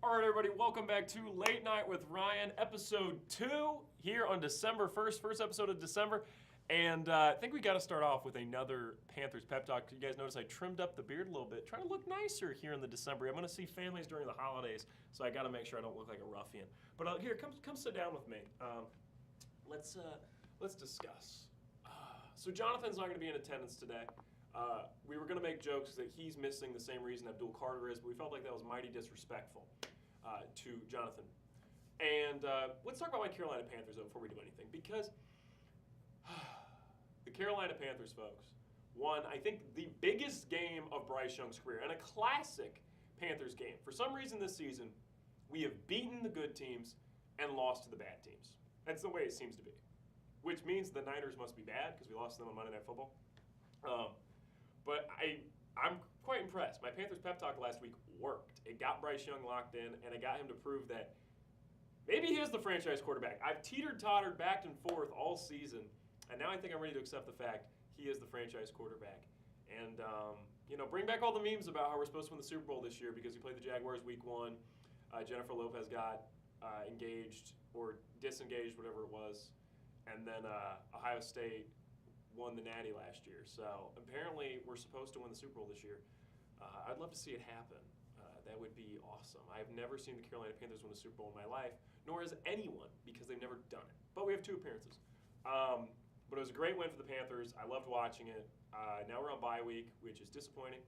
All right, everybody, welcome back to Late Night with Ryan, episode 2 here on December 1st, first episode of December. And I think we got to start off with another Panthers pep talk. You guys notice I trimmed up the beard a little bit, trying to look nicer here in the December. I'm going to see families during the holidays, so I got to make sure I don't look like a ruffian. But here, come sit down with me. Let's discuss. So Jonathan's not going to be in attendance today. We were going to make jokes that he's missing the same reason Abdul Carter is, but we felt like that was mighty disrespectful to Jonathan. And let's talk about my Carolina Panthers, though, before we do anything, because the Carolina Panthers, folks, won, I think, the biggest game of Bryce Young's career, and a classic Panthers game. For some reason this season, we have beaten the good teams and lost to the bad teams. That's the way it seems to be, which means the Niners must be bad because we lost to them on Monday Night Football. But I'm quite impressed. My Panthers pep talk last week worked. It got Bryce Young locked in, and it got him to prove that maybe he is the franchise quarterback. I've teetered-tottered back and forth all season, and now I think I'm ready to accept the fact he is the franchise quarterback. And, bring back all the memes about how we're supposed to win the Super Bowl this year because we played the Jaguars week 1. Jennifer Lopez got engaged or disengaged, whatever it was. And then Ohio State won the Natty last year. So apparently we're supposed to win the Super Bowl this year. I'd love to see it happen. That would be awesome. I've never seen the Carolina Panthers win a Super Bowl in my life, nor has anyone, because they've never done it. But we have 2 appearances. But it was a great win for the Panthers. I loved watching it. Now we're on bye week, which is disappointing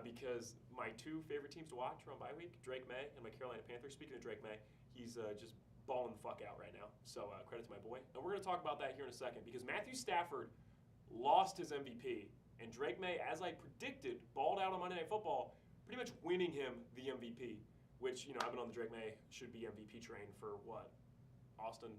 because my 2 favorite teams to watch are on bye week, Drake May and my Carolina Panthers. Speaking of Drake May, he's just balling the fuck out right now. So credit to my boy. And we're going to talk about that here in a second because Matthew Stafford lost his MVP. And Drake May, as I predicted, balled out on Monday Night Football, pretty much winning him the MVP, which, I've been on the Drake May should be MVP train for what, Austin,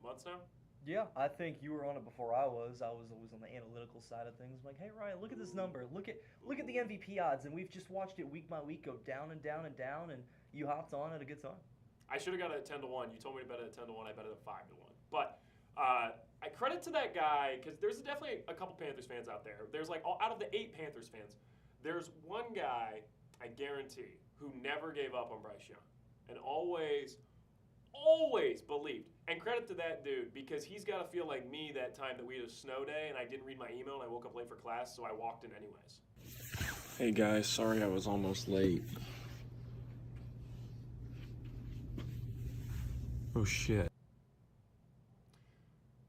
months now? Yeah, I think you were on it before I was. I was always on the analytical side of things. I'm like, hey, Ryan, look at this number. Look at the MVP odds. And we've just watched it week by week go down and down and down, and you hopped on at a good time. I should have got it at 10-1. You told me to bet it at 10-1. I bet it at 5-1. But I credit to that guy because there's definitely a couple Panthers fans out there. There's out of the 8 Panthers fans, there's one guy, I guarantee, who never gave up on Bryce Young and always believed. And credit to that dude because he's got to feel like me that time that we had a snow day and I didn't read my email and I woke up late for class, so I walked in anyways. Hey guys, sorry I was almost late. Oh shit.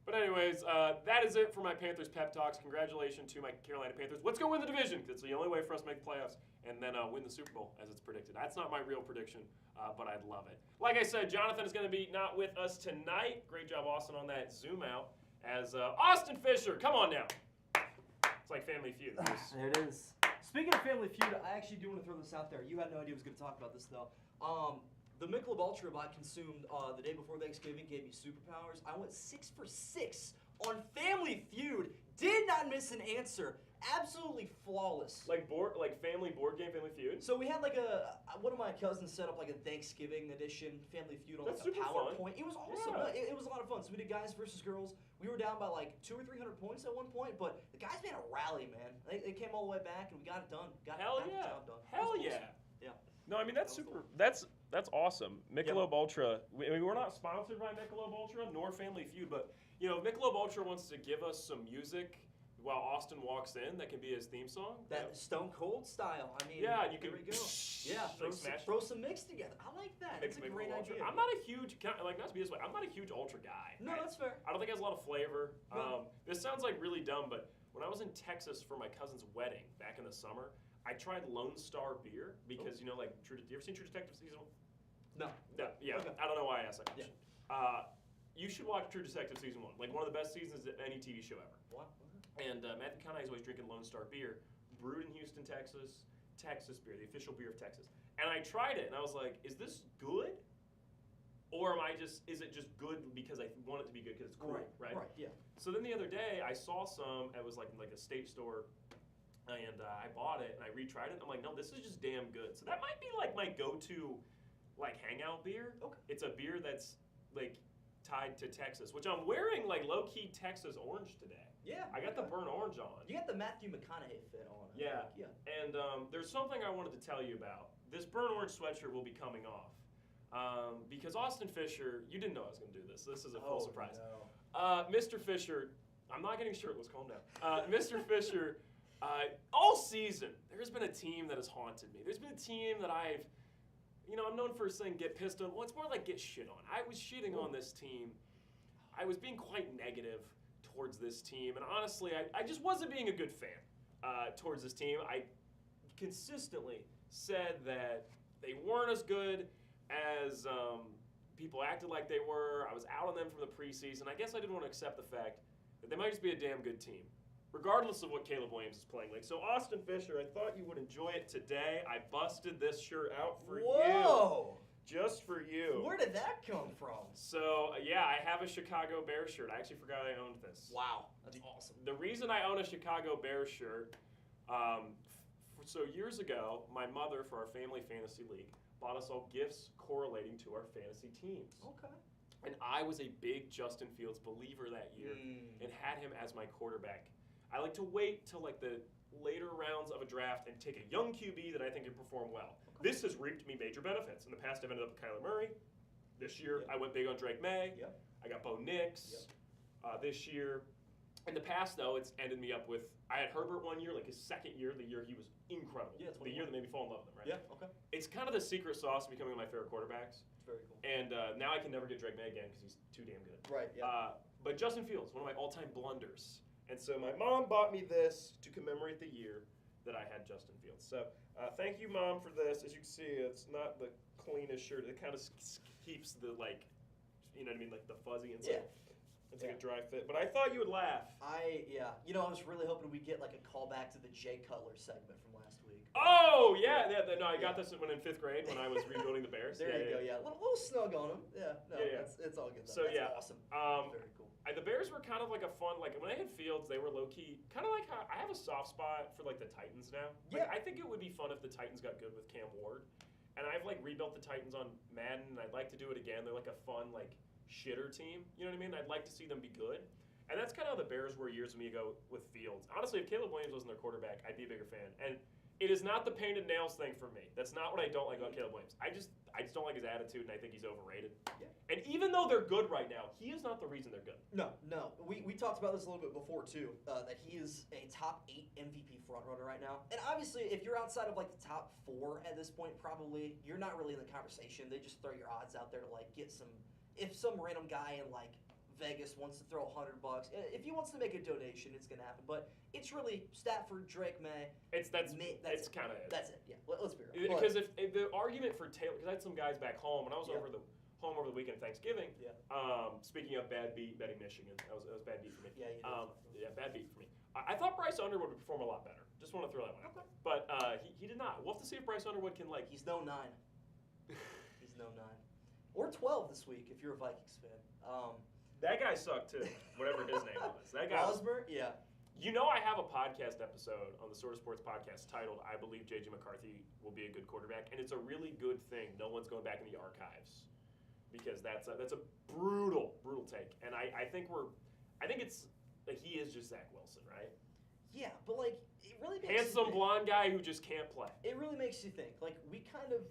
But anyways, that is it for my Panthers pep talks. Congratulations to my Carolina Panthers. Let's go win the division because it's the only way for us to make the playoffs and then win the Super Bowl as it's predicted. That's not my real prediction, but I'd love it. Like I said, Jonathan is going to be not with us tonight. Great job, Austin, on that zoom out. As Austin Fisher, come on now. It's like Family Feud. There it is. Speaking of Family Feud, I actually do want to throw this out there. You had no idea I was going to talk about this, though. The Michelob Ultra I consumed the day before Thanksgiving gave me superpowers. I went 6 for 6 on Family Feud. Did not miss an answer. Absolutely flawless. Like Family Board Game, Family Feud? So we had one of my cousins set up like a Thanksgiving edition Family Feud on That's like a super PowerPoint. fun. It was awesome. Yeah. It was a lot of fun. So we did guys versus girls. We were down by like 200 or 300 points at one point, but the guys made a rally, man. They came all the way back and we got it done. Got Hell the yeah. job done. Hell It was yeah. awesome. Yeah. No, I mean, that's That was super. That's awesome. Michelob Ultra. We're not sponsored by Michelob Ultra nor Family Feud, but Michelob Ultra wants to give us some music while Austin walks in. That can be his theme song. That Stone Cold style. I mean, Yeah, you there can. we go. Yeah, throw some mix together. I like that. Mix It's a Michelob great Ultra. idea. I'm not a huge not to be this way. I'm not a huge Ultra guy. No, that's fair. I don't think it has a lot of flavor. No. This sounds like really dumb, but when I was in Texas for my cousin's wedding back in the summer, I tried Lone Star beer because you ever seen True Detective season 1? No. No, yeah. Okay. I don't know why I asked that question. Yeah. You should watch True Detective season 1. Like one of the best seasons of any TV show ever. What? And Matthew McConaughey is always drinking Lone Star beer, brewed in Houston, Texas. Texas beer, the official beer of Texas. And I tried it, and I was like, is this good? Or is it just good because I want it to be good because it's cool, right? Right, yeah. So then the other day, I saw some, it was like a state store, and I bought it, and I retried it, and I'm like, no, this is just damn good. So that might be like my go-to hangout beer. Okay. It's a beer that's tied to Texas, which I'm wearing low-key Texas orange today. Yeah. I got the burnt orange on. You got the Matthew McConaughey fit on. Yeah. Yeah. And there's something I wanted to tell you about this burnt orange sweatshirt will be coming off. Because Austin Fisher, you didn't know I was going to do this. This is a full surprise. No. Mr. Fisher, I'm not getting shirtless, calm down. Mr. Fisher, all season, there's been a team that has haunted me. There's been a team that I'm known for saying get pissed on. Well, it's more like get shit on. I was shitting on this team. I was being quite negative towards this team. And honestly, I just wasn't being a good fan towards this team. I consistently said that they weren't as good as people acted like they were. I was out on them from the preseason. I guess I didn't want to accept the fact that they might just be a damn good team, regardless of what Caleb Williams is playing like. So Austin Fisher, I thought you would enjoy it today. I busted this shirt out for Whoa! you. Just for you. Where did that come from? So, yeah, I have a Chicago Bears shirt. I actually forgot I owned this. Wow, that's awesome. The reason I own a Chicago Bears shirt, so years ago, my mother, for our family fantasy league, bought us all gifts correlating to our fantasy teams. Okay. And I was a big Justin Fields believer that year and had him as my quarterback. I like to wait till like the later rounds of a draft and take a young QB that I think can perform well. Okay. This has reaped me major benefits. In the past, I've ended up with Kyler Murray. This year, I went big on Drake May. Yep. I got Bo Nix. This year. In the past, though, it's ended me up with, I had Herbert one year, like his second year, the year he was incredible. Yeah, the year that made me fall in love with him, right? Yeah, okay. It's kind of the secret sauce of becoming one of my favorite quarterbacks. It's very cool. And now I can never get Drake May again because he's too damn good. Right, yeah. But Justin Fields, one of my all-time blunders. And so my mom bought me this to commemorate the year that I had Justin Fields. So thank you, Mom, for this. As you can see, it's not the cleanest shirt. It kind of keeps the, like, you know what I mean, like the fuzzy inside. Yeah. It's like a dry fit. But I thought you would laugh. I was really hoping we'd get like a callback to the Jay Cutler segment from last week. Oh, yeah. No, I got this when in 5th grade when I was rebuilding the Bears. There you go, yeah. A little snug on him. Yeah, no, Yeah. It's all good. So, That's yeah. awesome. Very cool. The Bears were kind of like a fun, like when I had Fields, they were low-key, kind of like how I have a soft spot for like the Titans now. Like, Yeah. I think it would be fun if the Titans got good with Cam Ward. And I've like rebuilt the Titans on Madden, and I'd like to do it again. They're like a fun, like shitter team. You know what I mean? I'd like to see them be good. And that's kind of how the Bears were years ago with Fields. Honestly, if Caleb Williams wasn't their quarterback, I'd be a bigger fan. And it is not the painted nails thing for me. That's not what I don't like about Caleb Williams. I just don't like his attitude, and I think he's overrated. Yeah. And even though they're good right now, he is not the reason they're good. No. We talked about this a little bit before too. That he is a top 8 MVP frontrunner right now. And obviously, if you're outside of like the top 4 at this point, probably you're not really in the conversation. They just throw your odds out there to like get some. If some random guy in like Vegas wants to throw $100, if he wants to make a donation, it's gonna happen. But it's really Stafford, Drake May. That's kind of it. That's it. Yeah. Let's be real. Because if the argument for Taylor, because I had some guys back home when I was Yeah. home over the weekend Thanksgiving. Yeah. Speaking of bad beat betting Michigan, that was bad beat for me. Yeah, you did. Bad beat for me. I thought Bryce Underwood would perform a lot better. Just want to throw that one out there. But he did not. We'll have to see if Bryce Underwood can like. He's no 9. He's no 9. Or 12 this week if you're a Vikings fan. That guy sucked too. Whatever his name was. That guy. Rosmer? Yeah. You know, I have a podcast episode on the Sort of Sports podcast titled "I Believe J.J. McCarthy Will Be a Good Quarterback," and it's a really good thing. No one's going back in the archives because that's a brutal take. And I think it's like he is just Zach Wilson, right? Yeah, but like it really makes Handsome blonde guy who just can't play. It really makes you think. Like we kind of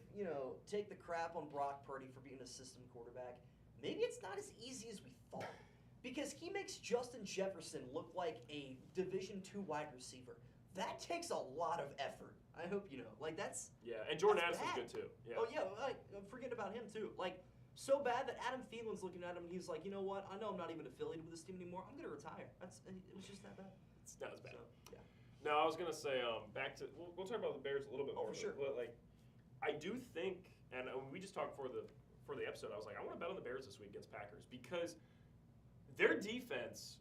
take the crap on Brock Purdy for being a system quarterback. Maybe it's not as easy as we thought. Because he makes Justin Jefferson look like a Division II wide receiver. That takes a lot of effort. I hope you know. Like that's Yeah, and Jordan that's Addison's bad. good too. Yeah. Oh yeah, forget about him too. Like so bad that Adam Thielen's looking at him and he's like, you know what? I know I'm not even affiliated with this team anymore. I'm gonna retire. It was just that bad. That was bad. So, yeah. No, I was gonna say back to we'll talk about the Bears a little bit more. For sure. Like I do think, and we just talked for the episode. I was like, I want to bet on the Bears this week against Packers because their defense.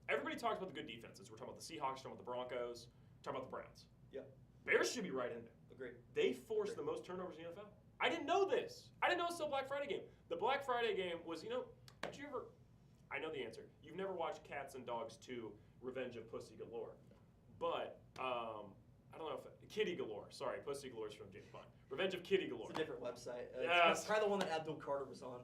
Everybody talks about the good defenses. We're talking about the Seahawks, talking about the Broncos, talking about the Browns. Yeah. Bears should be right in there. Agreed. They forced the most turnovers in the NFL. I didn't know this. I didn't know it was still Black Friday game. The Black Friday game was, did you ever? I know the answer. You've never watched Cats and Dogs 2: Revenge of Pussy Galore, but I don't know if Kitty Galore. Sorry, Pussy Galore's from James Bond. Revenge of Kitty Galore. It's a different website. Yes. It's probably the one that Abdul Carter was on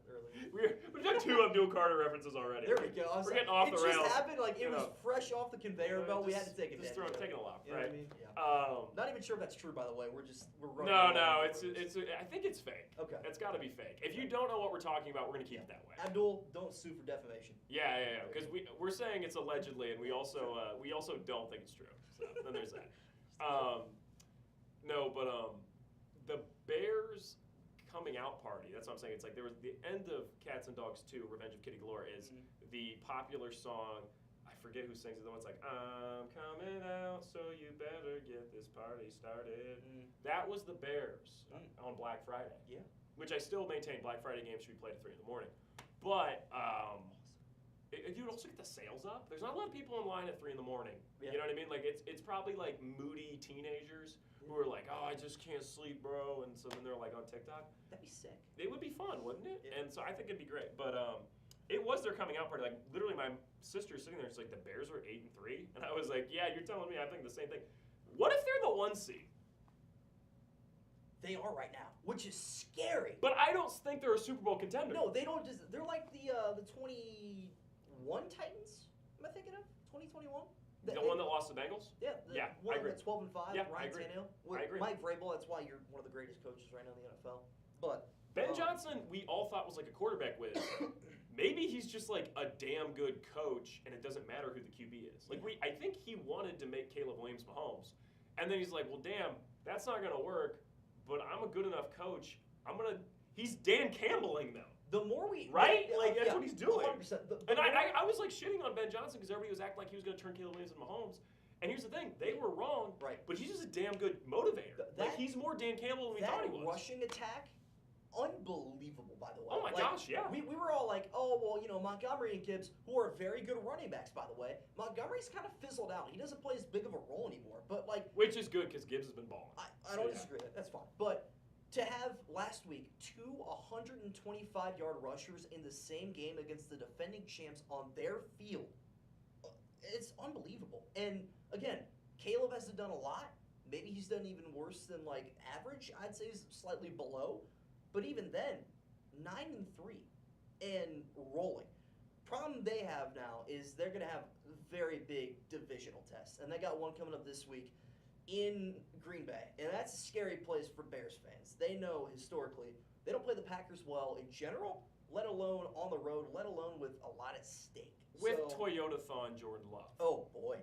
earlier. We've done 2 Abdul Carter references already. There we go. We're getting off the rails. It just happened like it You was know. fresh off the conveyor belt. We had to take it. Just take it off, You know right? what I mean? Yeah. Not even sure if that's true, by the way. We're running. No, I think it's fake. Okay. It's got to be fake. If you don't know what we're talking about, we're gonna keep it that way. Abdul, don't sue for defamation. Yeah. Because we're saying it's allegedly, and we also don't think it's true. So then there's that. The Bears coming out party. That's what I'm saying. It's like there was the end of Cats and Dogs 2, Revenge of Kitty Galore is the popular song. I forget who sings it. The one's like, I'm coming out, so you better get this party started. That was the Bears on Black Friday. Yeah. Which I still maintain Black Friday games should be played at 3 in the morning. But you also get the sales up. There's not a lot of people in line at 3 in the morning. Yeah. You know what I mean? Like it's probably like moody teenagers who are like, oh, I just can't sleep, bro. And so then they're like on TikTok. That'd be sick. It would be fun, wouldn't it? Yeah. And so I think it'd be great. But it was their coming out party. Like literally, my sister's sitting there. She's like, the Bears are 8-3, and I was like, yeah, you're telling me. I think the same thing. What if they're the 1 seed? They are right now, which is scary. But I don't think they're a Super Bowl contender. No, they don't. They're like the 21 Titans. Am I thinking of 2021? The one that lost the Bengals? Yeah, Yeah, one I agree. that's 12 and 5. Yeah, I Ryan agree. Tannehill. I agree. Mike Vrabel. That's why you're one of the greatest coaches right now in the NFL. But Ben Johnson, we all thought was like a quarterback whiz. Maybe he's just like a damn good coach, and it doesn't matter who the QB is. Like I think he wanted to make Caleb Williams Mahomes, and then he's like, well, damn, that's not gonna work. But I'm a good enough coach. He's Dan Campbelling them. the more we Right? Like, that's what he's doing. 100%. And I was like shitting on Ben Johnson because everybody was acting like he was going to turn Caleb Williams into Mahomes. And here's the thing, they were wrong. Right. But he's just a damn good motivator. Like he's more Dan Campbell than we thought he was. That rushing attack, unbelievable, by the way. Oh my gosh, yeah. We were all like, oh, well, Montgomery and Gibbs, who are very good running backs, by the way. Montgomery's kind of fizzled out. He doesn't play as big of a role anymore. But, like... Which is good because Gibbs has been balling. I don't disagree with that. That's fine. But to have last week 2 125-yard rushers in the same game against the defending champs on their field, it's unbelievable. And, again, Caleb hasn't done a lot. Maybe he's done even worse than, like, average. I'd say he's slightly below. But even then, 9-3 and rolling. Problem they have now is they're going to have very big divisional tests. And they got one coming up this week in Green Bay. And that's a scary place for Bears fans. They know historically they don't play the Packers well in general, let alone on the road, let alone with a lot at stake. With Toyotathon Jordan Love. Oh, boy.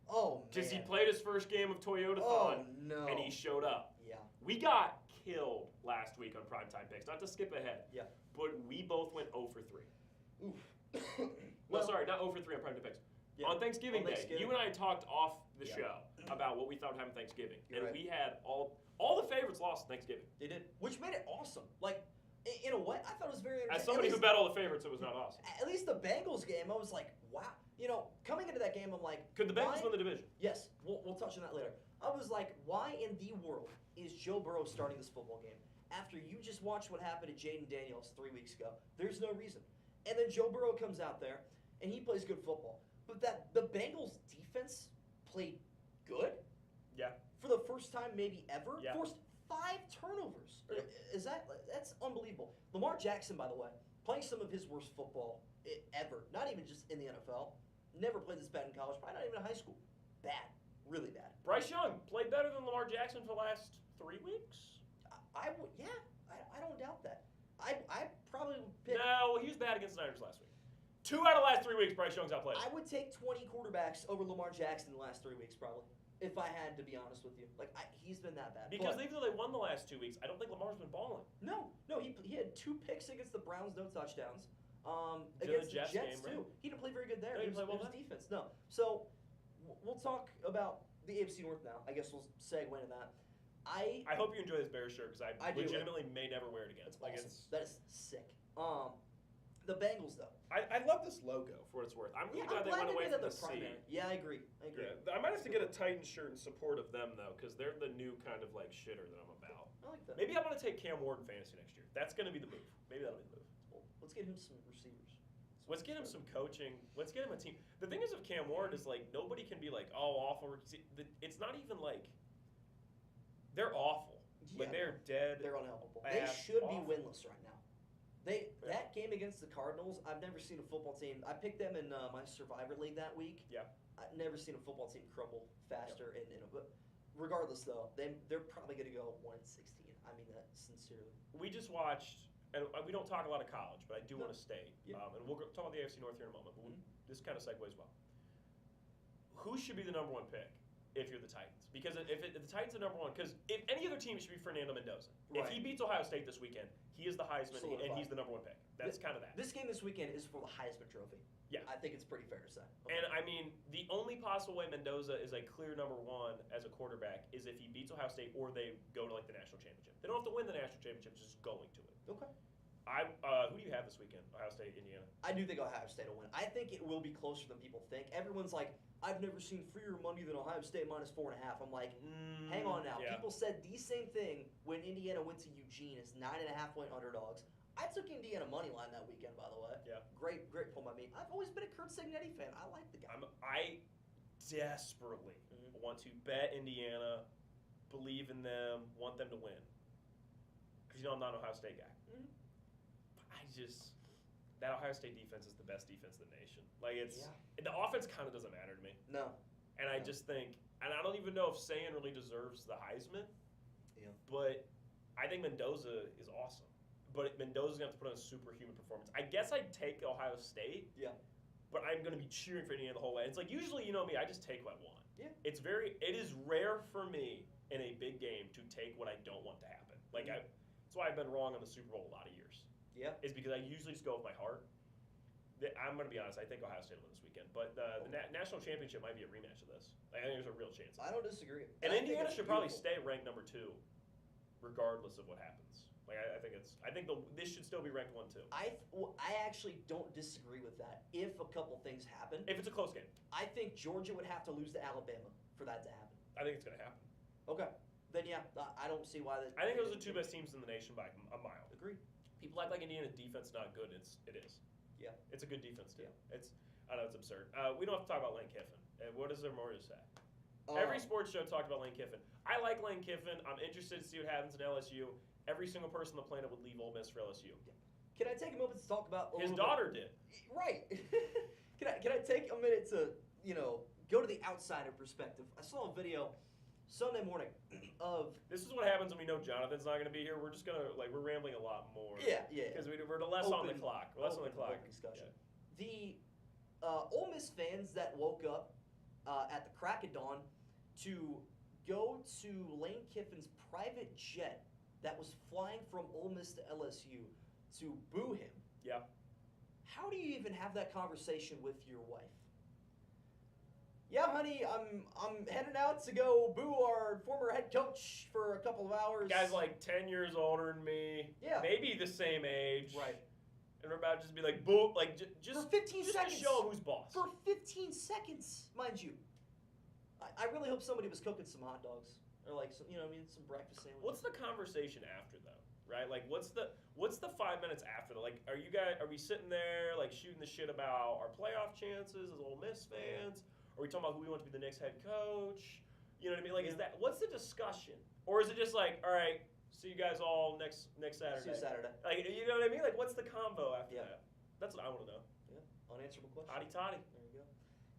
Oh, man. Because he played his first game of Toyotathon, Oh, no. and he showed up. Yeah. We got killed last week on Primetime Picks. Not to skip ahead. Yeah. But we both went 0 for 3. Oof. No, sorry, not 0 for 3 on Primetime Picks. Yeah. On Thanksgiving Day, you and I talked off the Yeah. show about what we thought would happen Thanksgiving. You're and right. we had all the favorites lost Thanksgiving. They did. Which made it awesome. Like, in a way, I thought it was very As somebody who bet all the favorites, it was not awesome. At least the Bengals game, I was like, wow. Coming into that game, I'm like, Could the Bengals why- win the division? Yes, we'll touch on that later. I was like, why in the world is Joe Burrow starting this football game? After you just watched what happened to Jaden Daniels 3 weeks ago, there's no reason. And then Joe Burrow comes out there, and he plays good football. But the Bengals defense played good Yeah. for the first time maybe ever. Yeah. Forced 5 turnovers. Yeah. That's unbelievable. Lamar Jackson, by the way, playing some of his worst football ever. Not even just in the NFL. Never played this bad in college. Probably not even in high school. Bad. Really bad. Bryce Young played better than Lamar Jackson for the last 3 weeks. I would, yeah. I don't doubt that. I probably would pick. No, he was bad against the Niners last week. 2 out of the last 3 weeks, Bryce Young's outplayed. I would take 20 quarterbacks over Lamar Jackson in the last 3 weeks, probably. If I had to be honest with you, he's been that bad. Because But- even though they won the last 2 weeks, I don't think Lamar's been balling. No, he had 2 picks against the Browns, no touchdowns. The Against the Jets Jets game, too. right? He didn't play very good there. No, he It was, played well it was then? defense. No. So we'll talk about the AFC North now. I guess we'll segue into that. I hope you enjoy this Bears shirt because I do. legitimately may never wear it again. That's awesome. That is sick. The Bengals though. I love this logo for what it's worth. I'm really glad they went away made from that the their C. primary. Yeah, I agree. Yeah, I might have to get a Titans shirt in support of them though, because they're the new kind of like shitter that I'm about. I like that. Maybe I'm gonna take Cam Ward in fantasy next year. That's gonna be the move. Maybe that'll be the move. Well, let's get him some receivers. So let's get him some coaching. Let's get him a team. The thing is, of Cam Ward is like nobody can be like, oh, awful. It's not even like They're awful. Like, Yeah, they're dead. They're unhelpable. ass They should be awful. winless right now. That game against the Cardinals, I've never seen a football team. I picked them in my Survivor League that week. Yeah. I've never seen a football team crumble faster. But regardless, though, they're probably going to go 1-16. I mean that sincerely. We just watched, and we don't talk a lot of college, but I do want to stay. Yeah. And we'll talk about the AFC North here in a moment. But Mhm. this kind of segues well. Who should be the number one pick if you're the Titans? Because if the Titans are number one, because if any other team, it should be Fernando Mendoza. If Right. he beats Ohio State this weekend, he is the Heisman, and Solidified. he's the number one pick. That's kind of that. This game this weekend is for the Heisman Trophy. Yeah. I think it's pretty fair to say. And I mean, the only possible way Mendoza is a clear number one as a quarterback is if he beats Ohio State or they go to like the national championship. They don't have to win the national championship, just going to it. Okay. Who do you have this weekend? Ohio State, Indiana. I do think Ohio State will win. I think it will be closer than people think. Everyone's like, I've never seen freer money than Ohio State minus 4.5. I'm like, hang on now. Yeah. People said the same thing when Indiana went to Eugene as 9.5-point underdogs. I took Indiana money line that weekend, by the way. Yeah. Great pull by me. I've always been a Kurt Signetti fan. I like the guy. I desperately Mhm. want to bet Indiana, believe in them, want them to win. Because I'm not an Ohio State guy. Mhm. That Ohio State defense is the best defense in the nation. Like the offense kind of doesn't matter to me. No. And I Yeah. just think, and I don't even know if Sayan really deserves the Heisman. Yeah. But I think Mendoza is awesome. But Mendoza's gonna have to put on a superhuman performance. I guess I'd take Ohio State. Yeah. But I'm gonna be cheering for Indiana the whole way. It's like usually, you know me, I just take what I want. Yeah. It is rare for me in a big game to take what I don't want to happen. Like that's why I've been wrong on the Super Bowl a lot of years. Yeah. Is because I usually just go with my heart. I'm gonna be honest. I think Ohio State will win this weekend, but the national championship might be a rematch of this. Like, I think there's a real chance. I don't disagree. And I think Indiana it's should probably beautiful. stay ranked number 2, regardless of what happens. Like I think this should still be ranked 1, 2. I actually don't disagree with that. If a couple things happen, If it's a close game, I think Georgia would have to lose to Alabama for that to happen. I think it's gonna happen. Okay. Then yeah, I don't see why that. I think those are the two best teams in the nation by a mile. Agree. People act like Indiana's defense is not good. It is. Yeah. It's a good defense too. Yeah. I know it's absurd. We don't have to talk about Lane Kiffin. What is there more to say? Um, Every sports show talked about Lane Kiffin. I like Lane Kiffin. I'm interested to see what happens in LSU. Every single person on the planet would leave Ole Miss for LSU. Can I take a moment to talk about a His little daughter did. bit- Right. Can I take a minute to go to the outsider perspective? I saw a video Sunday morning of This is what happens when we know Jonathan's not going to be here. We're just gonna we're rambling a lot more. yeah. Because we're less on the Open- clock. We're less on the open- clock. open discussion. The Ole Miss fans that woke up at the crack of dawn to go to Lane Kiffin's private jet that was flying from Ole Miss to LSU to boo him. Yeah. How do you even have that conversation with your wife? Yeah, honey, I'm heading out to go boo our former head coach for a couple of hours. Guy's like 10 years older than me. Yeah. Maybe the same age. Right. And we're about to just be like, boo, like just For 15 just seconds. to show him who's boss. For 15 seconds, mind you. I really hope somebody was cooking some hot dogs or like some, some breakfast sandwiches. What's the conversation after though? Right? Like what's the 5 minutes after though? Like are we sitting there like shooting the shit about our playoff chances as Ole Miss fans? Are we talking about who we want to be the next head coach? You know what I mean? Like what's the discussion? Or is it just like, all right, see you guys all next Saturday? See you Saturday. Like you know what I mean? Like what's the convo after Yeah. that? That's what I want to know. Yeah, unanswerable question. Hotty toddy. There you go.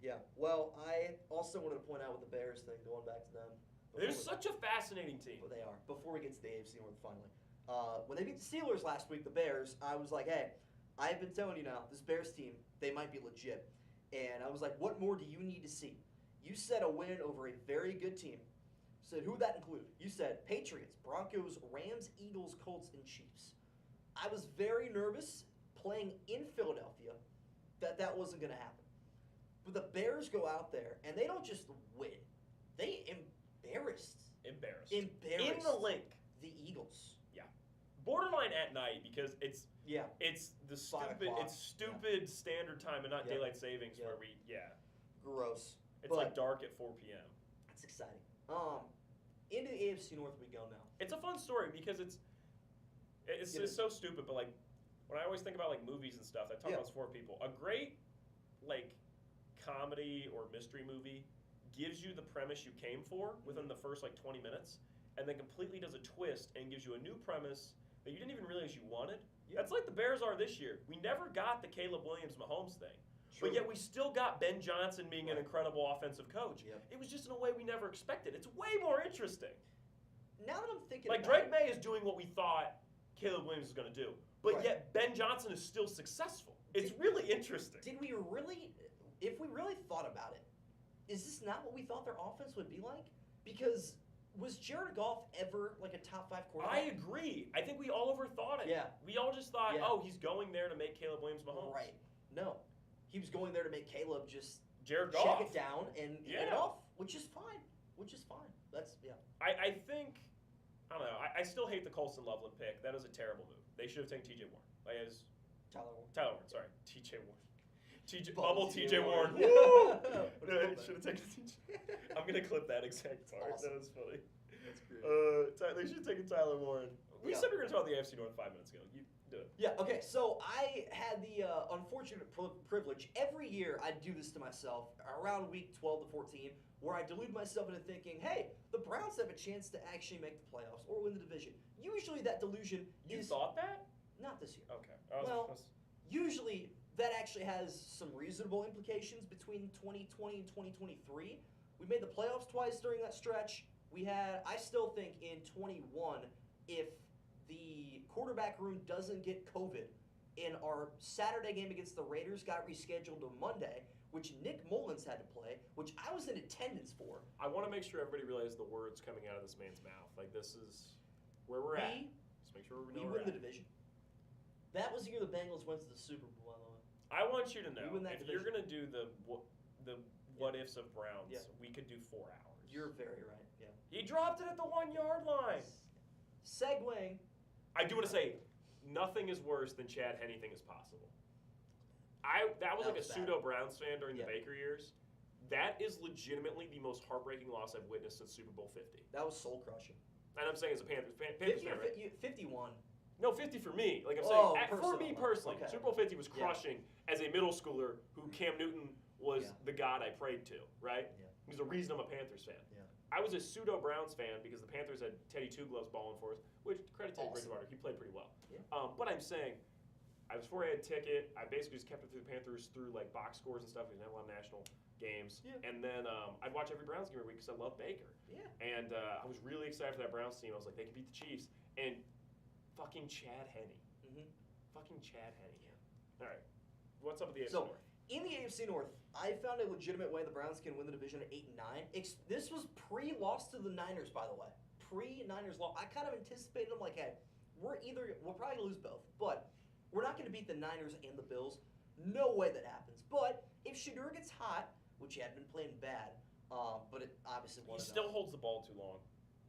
Yeah. Well, I also wanted to point out with the Bears thing, going back to them. They're such a fascinating team. Well, they are. Before we get to the AFC North, finally, when they beat the Steelers last week, the Bears, I was like, hey, I've been telling you now, this Bears team, they might be legit. And I was like, what more do you need to see? You said a win over a very good team. Said who that include? You said Patriots, Broncos, Rams, Eagles, Colts, and Chiefs. I was very nervous playing in Philadelphia that wasn't going to happen. But the Bears go out there, and they don't just win. They embarrassed Embarrassed. in In the link. the Eagles. Borderline at night because it's Yeah. the 5 stupid o'clock. stupid standard time and not Yeah. daylight savings Yeah. where Gross. it's But- like dark at 4 p.m. That's exciting. Into the AFC North we go now. It's a fun story because it's Yeah. so stupid, but like when I always think about like movies and stuff, I talk Yeah. about this for people. A great like comedy or mystery movie gives you the premise you came for within the first like 20 minutes, and then completely does a twist and gives you a new premise that you didn't even realize you wanted. Yeah. That's like the Bears are this year. We never got the Caleb Williams Mahomes thing. True. But yet we still got Ben Johnson being an Right. incredible offensive coach. Yep. It was just in a way we never expected. It's way more interesting. Now that I'm thinking Like about Drake it, May is doing what we thought Caleb Williams was going to do, but Right. yet Ben Johnson is still successful. It's really interesting. did we really, if we really thought about it, is this not what we thought their offense would be like? Because was Jared Goff ever like a top 5 quarterback? I agree. I think we all overthought it. Yeah. We all just thought, Yeah. oh, he's going there to make Caleb Williams Mahomes. Right. No. He was going there to make Caleb just Jared check Goff. it down and hand it Yeah. off, which is fine. That's, yeah. I think, I don't know. I still hate the Colston Loveland pick. That was a terrible move. They should have taken TJ Warren. Like, as Tyler Warren. Tyler Warren, sorry. TJ Warren. Bubble Bubble TJ Warren. Warren. Woo! What a No, comeback. should have taken TJ. I'm going to clip that exact part. Awesome. That was funny. That's great. They should have taken Tyler Warren. We Yeah. said we were going to talk about the AFC North 5 minutes ago. You do it. Yeah, okay, so I had the unfortunate privilege. Every year I do this to myself around week 12 to 14, where I delude myself into thinking, hey, the Browns have a chance to actually make the playoffs or win the division. Usually that delusion You is thought that? not this year. Okay. Well, usually that actually has some reasonable implications between 2020 and 2023. We made the playoffs twice during that stretch. I still think in 21, if the quarterback room doesn't get COVID and our Saturday game against the Raiders got rescheduled to Monday, which Nick Mullins had to play, which I was in attendance for. I want to make sure everybody realizes the words coming out of this man's mouth. Like, this is where we're at. Just make sure we know We where win we're the at. division. That was the year the Bengals went to the Super Bowl, by the way. I want you to know, We win that if you're division. going to do the what ifs of Browns, Yeah. we could do 4 hours. You're very right, yeah. He dropped it at the 1 yard line. Segueing. I do want to say, nothing is worse than Chad Henney is possible. That was That like was a bad. pseudo Browns fan during Yeah. the Baker years. That is legitimately the most heartbreaking loss I've witnessed since Super Bowl 50. That was soul crushing. And I'm saying as a Panthers 50 fan, or right? 51. No, 50 for me. Like I'm Oh, saying, for me personally. personally, Okay. Super Bowl 50 was Yeah. crushing as a middle schooler who Cam Newton was Yeah. the god I prayed to, right? Yeah. He's the reason I'm a Panthers fan. Yeah. I was a pseudo Browns fan because the Panthers had Teddy Two Gloves balling for us, which credit Teddy Awesome. Bridgewater, he played pretty well. Yeah. But I'm saying, I was before I had a ticket. I basically just kept it through the Panthers through like box scores and stuff. We didn't have a lot of national games, Yeah. and then I'd watch every Browns game every week because I love Baker. Yeah. And I was really excited for that Browns team. I was like, they can beat the Chiefs. And fucking Chad Henne. Mhm. Fucking Chad Henne, man. All right. What's up with the AFC So, North? in the AFC North, I found a legitimate way the Browns can win the division at 8-9. This was pre-loss to the Niners, by the way. Pre-Niners loss. I kind of anticipated them like, hey, we'll probably lose both, but we're not going to beat the Niners and the Bills. No way that happens. But if Shedeur gets hot, which he had been playing bad, but it obviously He wasn't. still holds the ball too long.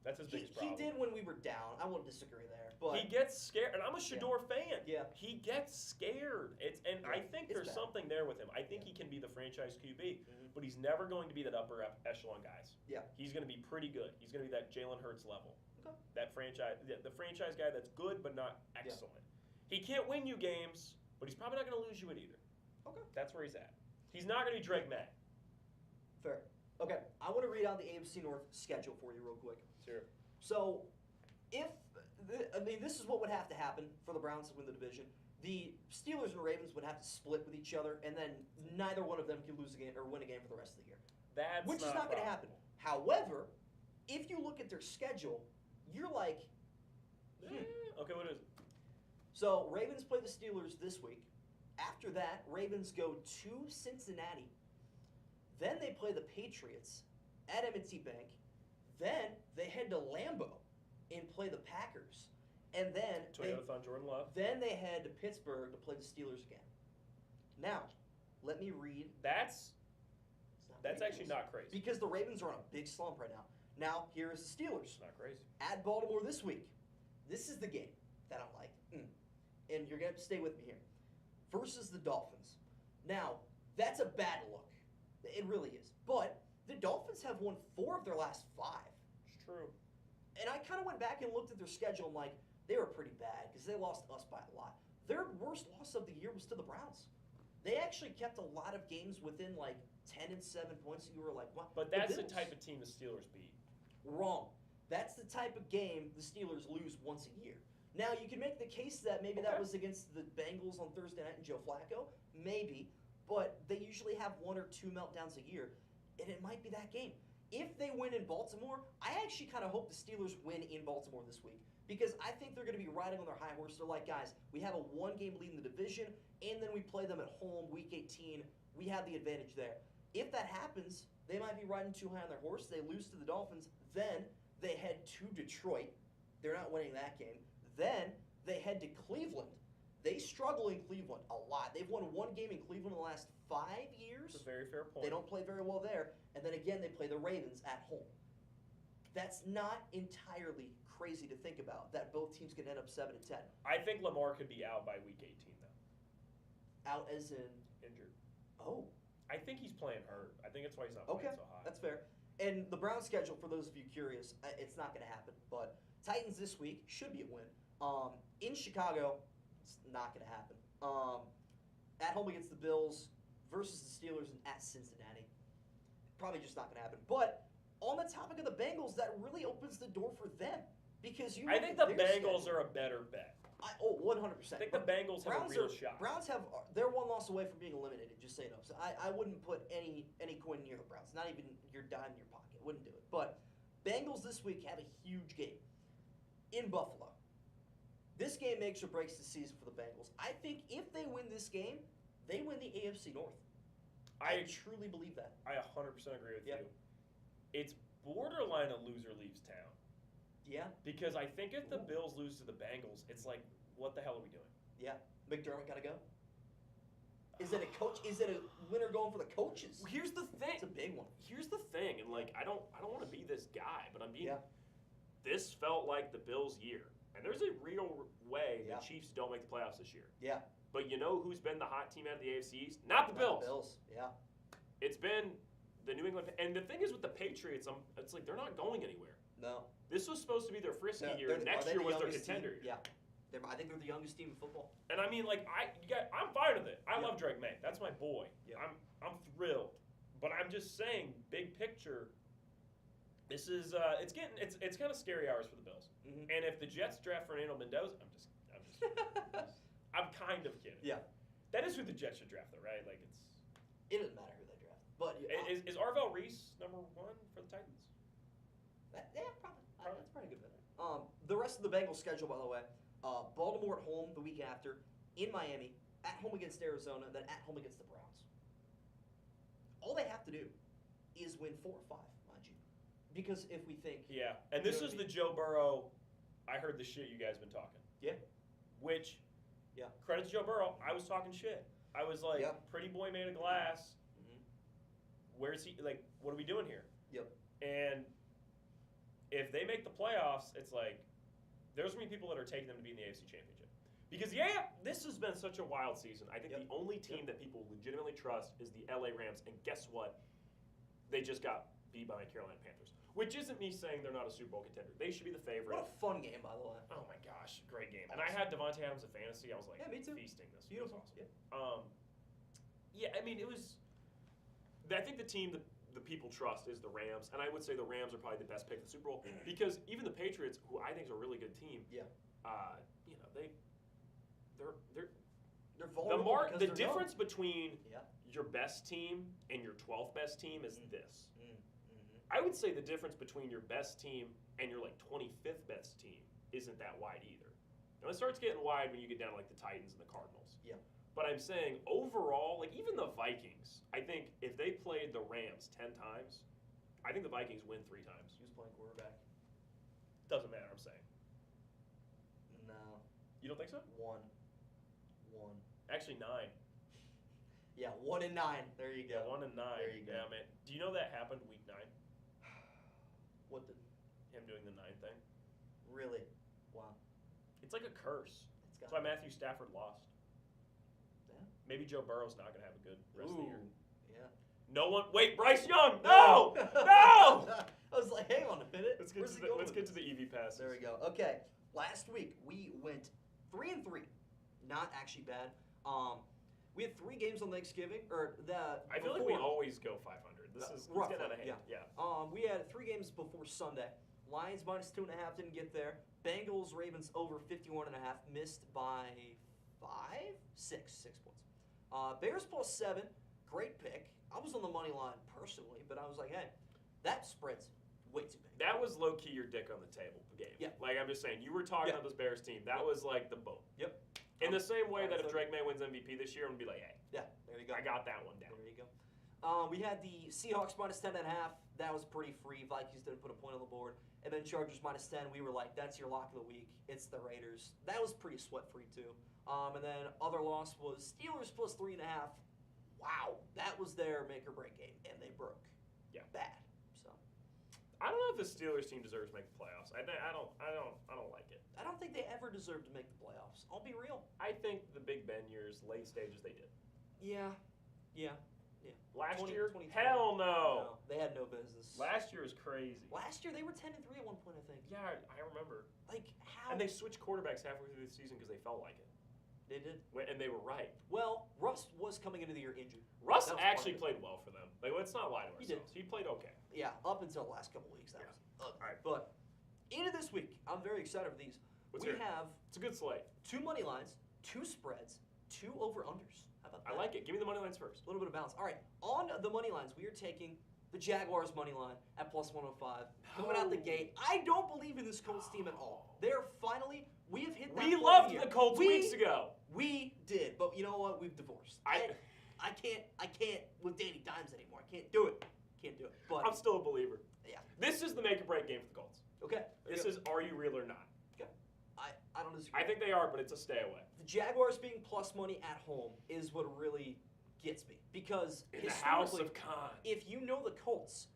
That's his He biggest problem. did when we were down. I won't disagree there, but He gets scared, and I'm a Shador fan. Yeah. He gets scared. I Yeah, think it's there's bad. something there with him. I think he can be the franchise QB, but he's never going to be that upper echelon guys. Yeah. He's going to be pretty good. He's going to be that Jalen Hurts level. Okay. That the franchise guy that's good but not excellent. He can't win you games, but he's probably not going to lose you it either. Okay. That's where he's at. He's not going to be Drake May. Fair. Okay, I want to read out the AFC North schedule for you real quick. Sure. So, this is what would have to happen for the Browns to win the division. The Steelers and Ravens would have to split with each other, and then neither one of them can lose a game or win a game for the rest of the year, That's which is not going to happen. However, if you look at their schedule, you're like, Okay, what is it? so Ravens play the Steelers this week. After that, Ravens go to Cincinnati. Then they play the Patriots at M&T Bank. Then they head to Lambeau and play the Packers. And then Toyotathon Jordan Love. then they head to Pittsburgh to play the Steelers again. Now, let me read. That's It's not actually ridiculous. not crazy. Because the Ravens are on a big slump right now. Now, here is the Steelers. It's not crazy. At Baltimore this week. This is the game that I'm like, and you're going to have to stay with me here. Versus the Dolphins. Now, that's a bad look. It really is. But the Dolphins have won 4 of their last 5. It's true. And I kind of went back and looked at their schedule and like, they were pretty bad because they lost us by a lot. Their worst loss of the year was to the Browns. They actually kept a lot of games within like 10 and 7 points. And you were like, what? But that's the type of team the Steelers beat. Wrong. That's the type of game the Steelers lose once a year. Now, you can make the case that maybe that Okay. was against the Bengals on Thursday night and Joe Flacco. Maybe. But they usually have 1 or 2 meltdowns a year, and it might be that game. If they win in Baltimore, I actually kind of hope the Steelers win in Baltimore this week because I think they're going to be riding on their high horse. They're like, guys, we have a 1-game lead in the division, and then we play them at home Week 18. We have the advantage there. If that happens, they might be riding too high on their horse. They lose to the Dolphins. Then they head to Detroit. They're not winning that game. Then they head to Cleveland. They struggle in Cleveland a lot. They've won 1 game in Cleveland in the last 5 years. That's a very fair point. They don't play very well there. And then again, they play the Ravens at home. That's not entirely crazy to think about, that both teams can end up 7-10. I think Lamar could be out by week 18 though. Out as in, Injured. oh, I think he's playing hurt. I think that's why he's not okay, playing so high. that's fair. And the Browns schedule, for those of you curious, it's not going to happen. But Titans this week should be a win. In Chicago, it's not going to happen. At home against the Bills versus the Steelers and at Cincinnati, probably just not going to happen. But on the topic of the Bengals, that really opens the door for them because you. I think the Bengals are a better bet. 100%. I think the Bengals have a real shot. Browns they're 1 loss away from being eliminated. Just so you know. So I wouldn't put any coin near the Browns. Not even your dime in your pocket. Wouldn't do it. But Bengals this week have a huge game in Buffalo. This game makes or breaks the season for the Bengals. I think if they win this game, they win the AFC North. I truly believe that. I 100% agree with Yep. you. It's borderline a loser leaves town. Yeah, Because I think if the Bills lose to the Bengals, it's like, what the hell are we doing? yeah. McDermott got to go. Is it a coach? Is it a winner going for the coaches? Here's the thing. It's a big one. Here's the thing, and like I don't want to be this guy, but I'm being. Yeah. This felt like the Bills' year, and there's a real way Yeah. the Chiefs don't make the playoffs this year. Yeah. But you know who's been the hot team out of the AFC East? Not the Bills. Bills. Yeah. It's been the New England. And the thing is with the Patriots, it's like they're not going anywhere. No. This was supposed to be their frisky No, year. Next are they year the was their youngest team? contender year. Yeah. I think they're the youngest team in football. And I mean, like I'm fine with it. I Yeah. love Drake May. That's my boy. Yeah. I'm thrilled. But I'm just saying, big picture. This is it's kind of scary hours for the Bills. Mhm. And if the Jets draft Fernando Mendoza, I'm kind of kidding. Yeah. That is who the Jets should draft, though, right? Like It doesn't matter who they draft. But is Arvell Reese number 1 for the Titans? yeah, probably. That's probably a good bet. The rest of the Bengals schedule, by the way, Baltimore at home the week after, in Miami, at home against Arizona, then at home against the Browns. All they have to do is win 4 or 5, mind you. Because if we think, Yeah, and this You know is what I the Joe Burrow. I heard the shit you guys been talking. Yeah. Which, Yeah. credit to Joe Burrow. I was talking shit. I was like, Yeah. pretty boy made of glass. Mhm. Where's he? Like, what are we doing here? Yep. And if they make the playoffs, it's like there's going to be people that are taking them to be in the AFC Championship. Because this has been such a wild season. I think Yep. the only team that people legitimately trust is the LA Rams. And guess what? They just got beat by the Carolina Panthers. Which isn't me saying they're not a Super Bowl contender. They should be the favorite. What a fun game, by the way. Oh my gosh, great game. And I had Devontae Adams in fantasy. I was like, Yeah, me too. feasting this. Beautiful. It was awesome. Yeah, I mean, it was. I think the team that the people trust is the Rams, and I would say the Rams are probably the best pick for the Super Bowl because even the Patriots, who I think is a really good team, Yeah. you know, they're They're vulnerable. because the they're difference between Yeah. your best team and your 12th best team is this. Young. Mm-hmm. I would say the difference between your best team and your like 25th best team isn't that wide either. Now it starts getting wide when you get down to like the Titans and the Cardinals. Yeah. But I'm saying overall, like even the Vikings, I think if they played the Rams 10 times, I think the Vikings win 3 times. Who's playing quarterback? Doesn't matter, I'm saying. No. You don't think so? 1. Actually 9. Yeah, 1 and 9. There you Yeah, go. 1 and 9. There you go. Yeah, man. Do you know that happened week 9? What the? Him doing the 9 thing? Really? Wow. It's like a curse. It's That's got. why Matthew Stafford lost. Yeah. Maybe Joe Burrow's not going to have a good rest of the year. Yeah. No one. Wait, Bryce Young. No, no. I was like, hang on a minute. Let's get Where's to he going let's with get to the this? EV passes. There we go. Okay. Last week we went 3-3. Not actually bad. We had 3 games on Thanksgiving, or the. I feel like we before- always go 500. This is Roughly, getting out of hand. yeah. We had 3 games before Sunday. Lions minus 2.5 didn't get there. Bengals, Ravens over 51.5, missed by 6 points. Bears plus 7, great pick. I was on the money line personally, but I was like, hey, that spread's way too big. That was low key your dick on the table game. Yeah. Like I'm just saying, you were talking Yeah. about this Bears team. That was like the boom. Yep. In the same way that if so- Drake May wins MVP this year, I'm gonna be like, hey, Yeah, there you go. I got that one down. There you go. We had the Seahawks minus 10.5. That was pretty free. Vikings didn't put a point on the board. And then Chargers minus 10. We were like, that's your lock of the week. It's the Raiders. That was pretty sweat free too. And then other loss was Steelers plus 3.5. Wow, that was their make or break game, and they broke. Yeah. Bad. So I don't know if the Steelers team deserves to make the playoffs. I don't like it. I don't think they ever deserved to make the playoffs. I'll be real. I think the Big Ben years, late stages, they did. Yeah. Last 20 year, 2020. hell no. They had no business. Last year was crazy. Last year they were 10-3 at one point, I think. Yeah, I remember. Like how? And they switched quarterbacks halfway through the season because they felt like it. They did. And they were right. Well, Russ was coming into the year injured. Russ That was part actually of it. played well for them. Like, let's not lie to He did. ourselves. He played okay. Yeah, up until the last couple weeks. That Yeah. was ugly. All right. But into this week, I'm very excited for these. Let's we hear it. have It's a good slate. 2 money lines, 2 spreads, 2 over-unders. How about that? I like it. Give me the money lines first. A little bit of balance. All right, on the money lines, we are taking the Jaguars money line at plus 105. Coming out the No. gate, I don't believe in this Colts team at all. They're finally, we have hit that We point loved of the the year. Colts We- weeks ago. We did, but you know what? We've divorced. I- I can't with Danny Dimes anymore. I can't do it. Can't do it. But I'm still a believer. yeah, This is the make or break game for the Colts. okay. there This you is are you real or not? go. I don't disagree. I think they are, but it's a stay away. The Jaguars being plus money at home is what really gets me because In the house historically, of Khan. if you know the Colts,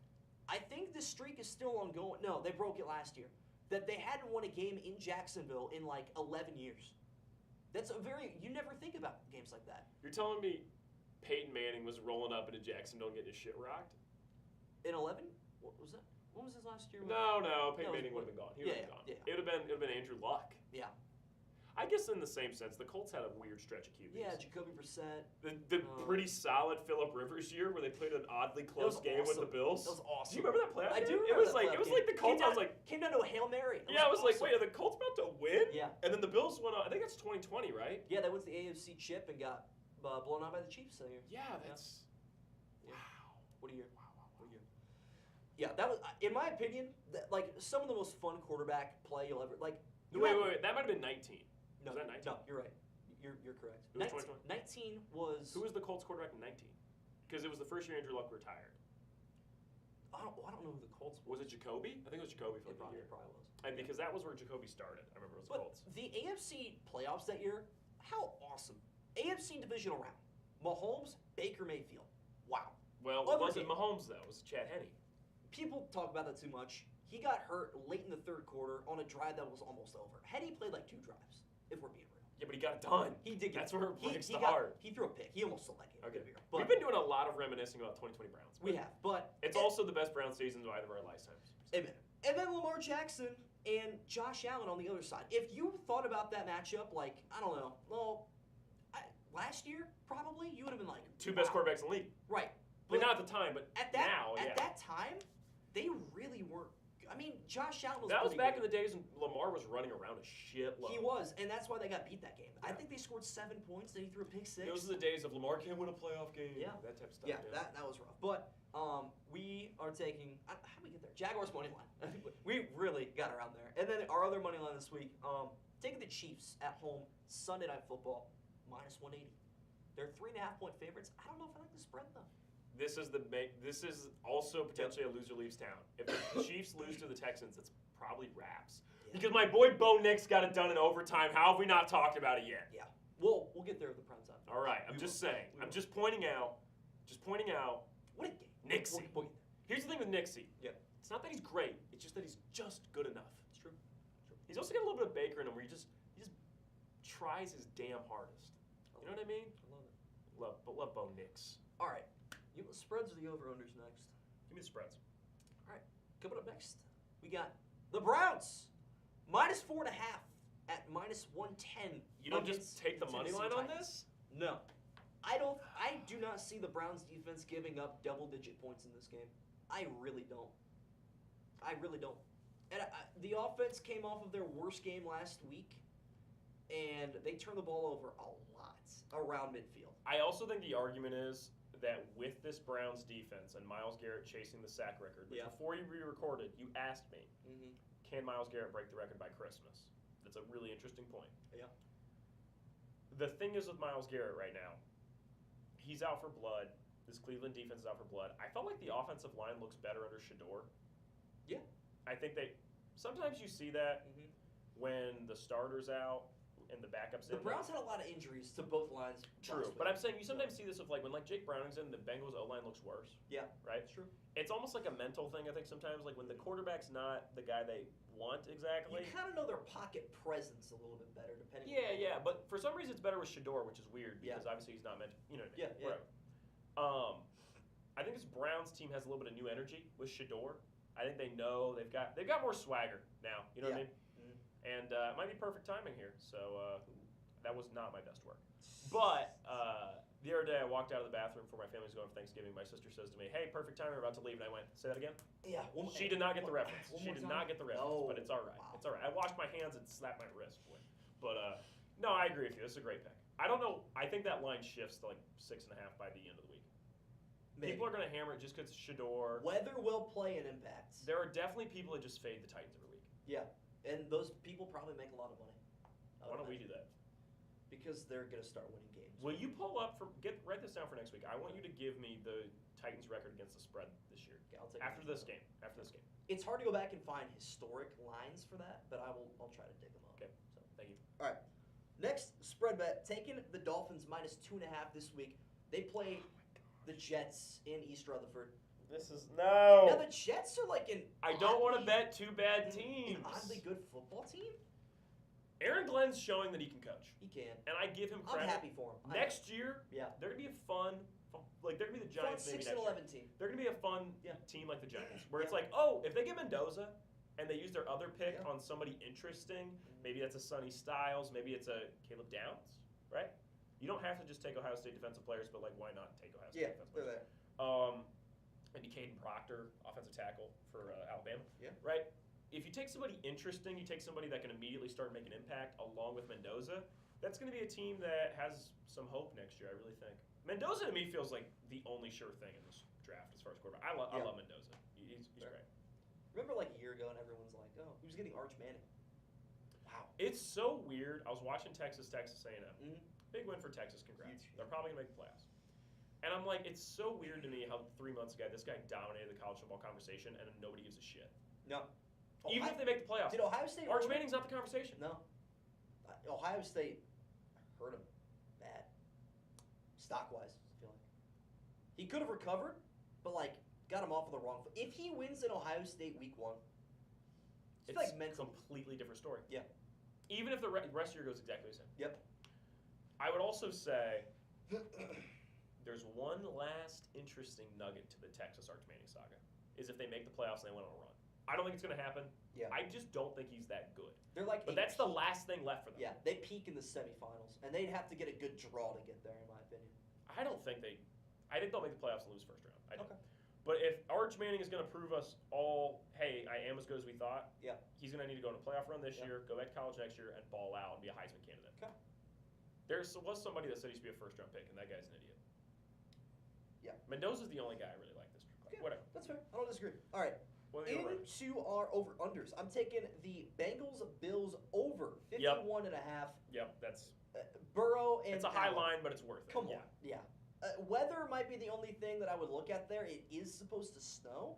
I think this streak is still ongoing. No, they broke it last year. That they hadn't won a game in Jacksonville in like 11 years. That's a you never think about games like that. You're telling me Peyton Manning was rolling up into Jacksonville and getting his shit rocked? In 11? What was that? When was his last year? No, Peyton No, it Manning would was- have been gone. He yeah, would have been gone. yeah. It would have been Andrew Luck. Yeah. I guess in the same sense, the Colts had a weird stretch of QBs. Yeah, Jacoby Brissett. The pretty solid Phillip Rivers year where they played an oddly close was game with the awesome. Bills. That was awesome. Do you remember that playoff I game? do It remember was that like playoff it was game. like the Colts. I was like, Came down to a Hail Mary. It yeah, I was like, awesome. wait, are the Colts about to win? Yeah. And then the Bills went on. I think that's 2020, right? Yeah, they went to the AFC chip and got blown out by the Chiefs that year. Yeah, that's Yeah. wow. What a year. What a year. Yeah, that was, in my opinion, like some of the most fun quarterback play you'll ever, like. you Wait, had- wait, wait. That might have been 19. No, Was that 19? no, you're right. You're correct. It was 2020. 19 was. Who was the Colts quarterback in 19? Because it was the first year Andrew Luck retired. I don't know who the Colts Was it Jacoby? I think it was Jacoby for It like a year. probably was. And because that was where Jacoby started. I remember it was the But Colts. the AFC playoffs that year, how awesome! AFC divisional round, Mahomes, Baker Mayfield. Wow. Well, Other it wasn't game. Mahomes though. It was Chad Henne. People talk about that too much. He got hurt late in the third quarter on a drive that was almost over. Had he played like 2 drives, if we're being real. Yeah, but he got it done. He did get That's where it breaks he the got- heart. He threw a pick. He almost stole that game. Okay. to be real. But We've been doing a lot of reminiscing about 2020 Browns. we have, but It's also the best Browns season of either of our lifetimes. amen. And then Lamar Jackson and Josh Allen on the other side. If you thought about that matchup, like I don't know, well, last year probably you would have been like Two best wow. quarterbacks in the league. right? But not at the time, but at that now, at yeah. that time, they really weren't. I mean, Josh Allen was. That was pretty back good. in the days when Lamar was running around a shitload. He was, and that's why they got beat that game. I Yeah. think they scored 7 points. Then he threw a pick 6. Those are the days of Lamar can't win a playoff game. Yeah. That type of stuff. Yeah, that was rough. But we are taking. How do we get there? Jaguars money line. We really got around there. And then our other money line this week, taking the Chiefs at home Sunday Night Football minus 180. They're 3.5 point favorites. I don't know if I like the spread though. This is also potentially a loser leaves town. If the Chiefs lose to the Texans, it's probably wraps. Yeah. Because my boy Bo Nix got it done in overtime. How have we not talked about it yet? Yeah. We'll get there with the prime time. All right, I'm We just will. saying. We I'm will. just pointing out. What a game. Nixie. We'll get there. Here's the thing with Nixie. Yeah. It's not that he's great. It's just that he's just good enough. It's true. He's also got a little bit of Baker in him, where he just tries his damn hardest. You know what I mean? I love it. Love Bo Nix. All right. You want the spreads or the over-unders next? Give me the spreads. Coming up next, we got the Browns minus 4.5 at minus 110. You don't against just take the money Tennessee line on Titans. this? No, I do not see the Browns defense giving up double-digit points in this game. I really don't. And the offense came off of their worst game last week, and they turned the ball over a lot around midfield. I also think the argument is that with this Browns defense and Myles Garrett chasing the sack record, which Yeah. before you re-recorded, you asked me, Mm-hmm. can Myles Garrett break the record by Christmas? That's a really interesting point. Yeah. The thing is with Myles Garrett right now, he's out for blood. This Cleveland defense is out for blood. I felt like the offensive line looks better under Shador. Yeah. I think sometimes you see that Mm-hmm. when the starter's out and the backups The in. Browns had a lot of injuries to both lines. True, last but week. I'm saying you sometimes see this with when Jake Browning's in, the Bengals O-line looks worse. Yeah. Right? That's true. It's almost like a mental thing, I think, sometimes. Like when the quarterback's not the guy they want exactly. You kind of know their pocket presence a little bit better, depending. Yeah. But for some reason, it's better with Shador, which is weird because Yeah. obviously he's not meant to, you know what I mean? Yeah. Whatever. I think this Browns team has a little bit of new energy with Shador. I think they know they've got more swagger now. You know what I mean? Mhm. And it might be perfect timing here. So that was not my best work. But the other day I walked out of the bathroom for my family's going for Thanksgiving. My sister says to me, "Hey, perfect timing. We're about to leave." And I went, "Say that again." Yeah. She did not get the reference. One She more did time? not get the reference, No. but it's all right. Wow. It's all right. I washed my hands and slapped my wrist. Boy. But no, I agree with you. This is a great pick. I don't know. I think that line shifts to like 6.5 by the end of the week. Maybe. People are going to hammer it just because Shador. Weather will play an impact. There are definitely people that just fade the Titans every week. Yeah, and those people probably make a lot of money. I Why would don't we imagine. do that? Because they're gonna start winning games. Will you pull up write this down for next week? I want you to give me the Titans record against the spread this year. Okay, I'll take After it. this game. After this game. It's hard to go back and find historic lines for that, but I'll try to dig them up. Okay. So. Thank you. All right. Next spread bet, taking the Dolphins minus 2.5 this week. They play the Jets in East Rutherford. This is no. Now the Jets are like an I don't want to oddly- bet two bad an teams. oddly good football team. Aaron Glenn's showing that he can coach, He can. and I give him I'm credit. happy for him. Next year, Yeah. they're gonna be a fun, like they're gonna be the Fun Giants maybe 6 next and year. 11 team. They're gonna be a fun Yeah. team like the Giants, where it's Yeah. like, oh, if they get Mendoza and they use their other pick Yeah. on somebody interesting, maybe that's a Sonny Styles, maybe it's a Caleb Downs, right? You don't have to just take Ohio State defensive players, but like, why not take Ohio State Yeah, defensive they're players? there. Maybe Caden Proctor, offensive tackle for Alabama. Yeah. Right? If you take somebody interesting, you take somebody that can immediately start making impact along with Mendoza, that's going to be a team that has some hope next year, I really think. Mendoza to me feels like the only sure thing in this draft as far as quarterback. I Yeah. love Mendoza. He's Fair. great. Remember like a year ago and everyone's like, oh, who's getting Arch Manning? Wow. It's so weird. I was watching Texas A&M. Mhm. Big win for Texas. Congrats. Huge. They're probably going to make the playoffs. And I'm like, it's so weird to me how 3 months ago this guy dominated the college football conversation and nobody gives a shit. No. Even if they make the playoffs. Did Ohio State Arch hurt him? Manning's not the conversation. No. Ohio State hurt him bad. Stock-wise, I feel like. He could have recovered, but like got him off of the wrong foot. If he wins in Ohio State week 1, It's like a mental. completely different story. Yeah. Even if the rest of the year goes exactly the same. Yep. I would also say there's one last interesting nugget to the Texas Arch Manning saga, is if they make the playoffs and they went on a run. I don't think it's going to happen. Yeah. I just don't think he's that good. They're like But a that's the peak- last thing left for them. Yeah, they peak in the semifinals, and they'd have to get a good draw to get there, in my opinion. I think they'll make the playoffs and lose first round. I don't. Okay. But if Arch Manning is going to prove us all, hey, I am as good as we thought, Yeah. he's going to need to go on a playoff run this Yeah. year, go back to college next year, and ball out and be a Heisman candidate. Okay. There was somebody that said he should be a first round pick, and that guy's an idiot. Yeah. Mendoza's the only guy I really like this year. Okay. Whatever. That's fair. I don't disagree. All right. What are the over? Into our over-unders. I'm taking the Bengals-Bills over 51.5. Yep, that's Burrow and it's a high Allen. line, but it's worth it. Come Yeah. on. Yeah. Weather might be the only thing that I would look at there. It is supposed to snow.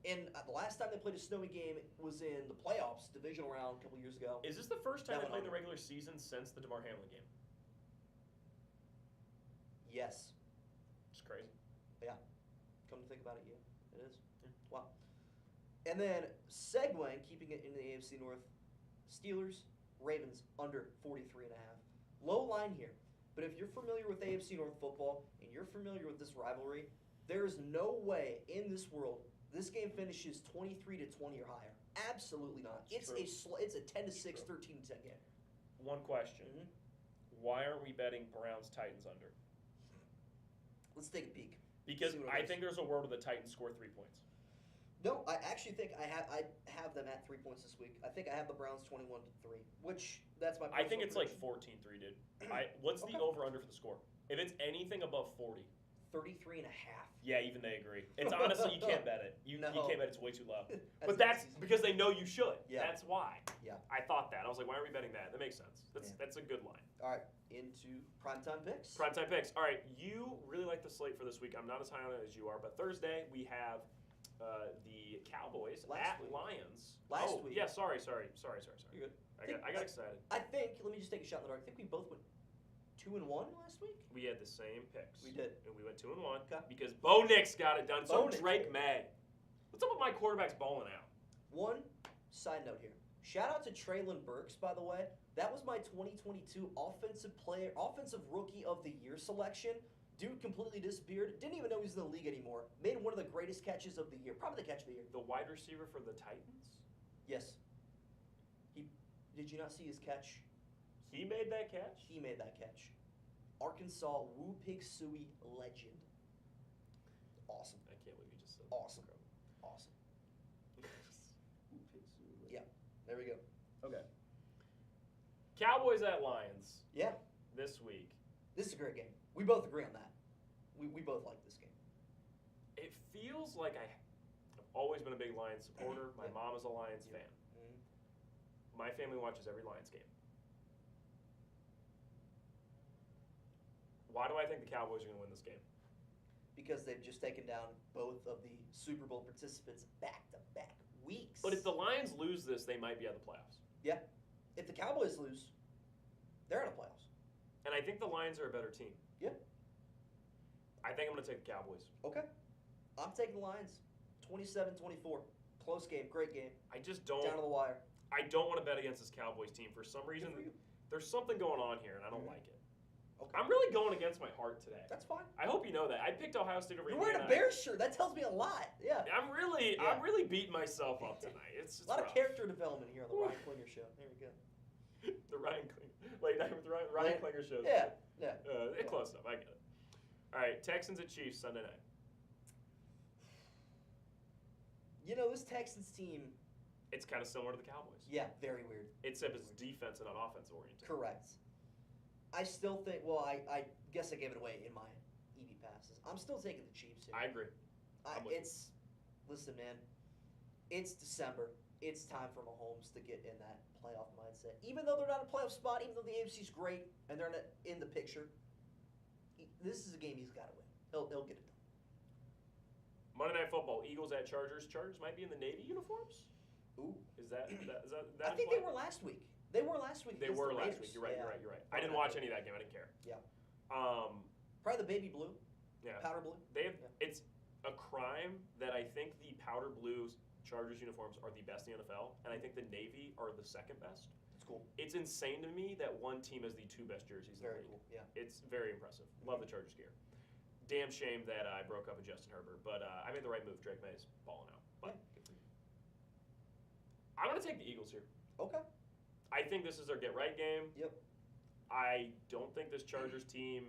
And the last time they played a snowy game was in the playoffs, divisional round, a couple years ago. Is this the first time That they went played in the on. regular season since the DeMar Hamlin game? Yes. It's crazy. Come to think about it, yeah. It is. Wow. And then segueing, keeping it in the AFC North, Steelers, Ravens, under 43.5. Low line here. But if you're familiar with AFC North football and you're familiar with this rivalry, there is no way in this world this game finishes 23-20 or higher. Absolutely not. It's It's true. it's a 10-6, It's true. 13-10 game. One question. Mhm. Why aren't we betting Browns Titans under? Let's take a peek. Because See what it I is. think there's a world where the Titans score 3 points. No, I actually think I have them at 3 points this week. I think I have the Browns 21-3, which that's my. I think personal it's like prediction. 14-3, dude. What's Okay. the over/under for the score? If it's anything above 40, 33 and a half. yeah, even they agree. It's honestly, you can't bet it. You No. can't bet it's way too low. But that's easy. because they know you should. Yeah. That's why. Yeah. I thought that. I was like, why are we betting that? That makes sense. Yeah. That's a good line. All right, into primetime picks. Primetime picks. All right, you really like the slate for this week. I'm not as high on it as you are, but Thursday we have the Cowboys Last at week. Lions. Last oh, week. yeah, sorry. You're good. I got excited. I think. Let me just take a shot in the dark. I think we both went 2-1 last week. We had the same picks. We did. And we went 2-1 Okay. because Bo Nix got it done. So Bo Nix. Drake May. What's up with my quarterbacks balling out? One side note here. Shout out to Traylon Burks, by the way. That was my 2022 offensive rookie of the year selection. Dude completely disappeared. Didn't even know he was in the league anymore. Made one of the greatest catches of the year. Probably the catch of the year. The wide receiver for the Titans? Yes. Did you not see his catch? He made that catch? He made that catch. Arkansas Woo Pig Sooie legend. Awesome. I can't believe you just said Awesome. Awesome. Yeah. There we go. Okay. Cowboys at Lions Yeah. this week. This is a great game. We both agree on that. We both like this game. It feels like I've always been a big Lions supporter. My Yeah. mom is a Lions Yeah. fan. Mhm. My family watches every Lions game. Why do I think the Cowboys are going to win this game? Because they've just taken down both of the Super Bowl participants back-to-back weeks. But if the Lions lose this, they might be out of the playoffs. Yeah. If the Cowboys lose, they're out of playoffs. And I think the Lions are a better team. Yeah. I think I'm going to take the Cowboys. Okay. I'm taking the Lions. 27-24. Close game. Great game. I just Down don't. to the wire. I don't want to bet against this Cowboys team for some reason. Good for you. There's something going on here, and I don't Mhm. like it. Okay. I'm really going against my heart today. That's fine. I hope you know that. I picked Ohio State over You're wearing a Indiana. Bears shirt. That tells me a lot. Yeah. I'm really Yeah. beating myself up tonight. It's A lot rough. of character development here on the Ryan Klinger Show. There we go. The Ryan Klinger, late night with Ryan Late- Klinger show. Yeah. Yeah. It's close enough. I get it. All right, Texans at Chiefs Sunday night. You know, this Texans team, It's kind of similar to the Cowboys, yeah, very weird. except it's defense and not offense oriented. Correct. I still think, well, I guess I gave it away in my EV passes. I'm still taking the Chiefs here. I agree. I'm with you. Listen, man, it's December. It's time for Mahomes to get in that playoff mindset. Even though they're not in a playoff spot, even though the AFC's great and they're not in the picture, this is a game he's got to win. He'll get it done. Monday Night Football, Eagles at Chargers. Chargers might be in the Navy uniforms. Ooh. Is that I think they were last week. They were last week. They against were the last Raiders. week. You're right. Yeah. You're right. I didn't watch any of that game. I didn't care. Yeah. Probably the baby blue, Yeah. powder blue. They have. Yeah. It's a crime that I think the powder blue Chargers uniforms are the best in the NFL, and I think the Navy are the second best. It's cool. It's insane to me that one team has the two best jerseys in the Very league. cool. Yeah. It's very impressive. Love the Chargers gear. Damn shame that I broke up with Justin Herbert, but I made the right move. Drake May's balling out. But I'm going to take the Eagles here. Okay. I think this is their get-right game. Yep. I don't think this Chargers team.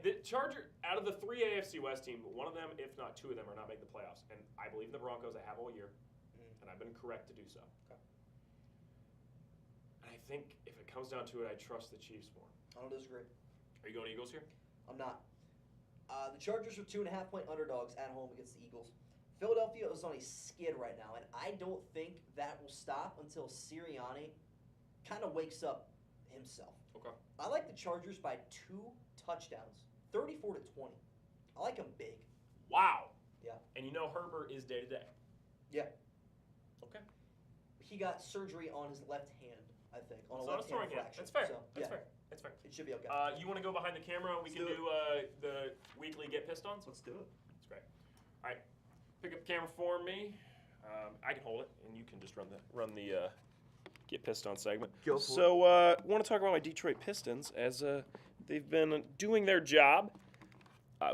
The Charger out of the three AFC West team, one of them, if not two of them, are not making the playoffs. And I believe in the Broncos. I have all year, and I've been correct to do so. Okay. And I think if it comes down to it, I trust the Chiefs more. I don't disagree. Are you going Eagles here? I'm not. The Chargers are 2.5-point underdogs at home against the Eagles. Philadelphia is on a skid right now, and I don't think that will stop until Sirianni kind of wakes up himself. Okay. I like the Chargers by 2 touchdowns, 34-20. I like them big. Wow. Yeah. And you know Herbert is day to day. Yeah. Okay. He got surgery on his left hand, I think, on So a left hand fracture. That's fair. So, That's yeah, fair. That's fair. It should be okay. You want to go behind the camera? We Let's can do do the weekly Get Pistons. Let's do it. That's great. All right, pick up the camera for me. I can hold it, and you can just run the Get Pissed On segment. Go for so, I want to talk about my Detroit Pistons as they've been doing their job.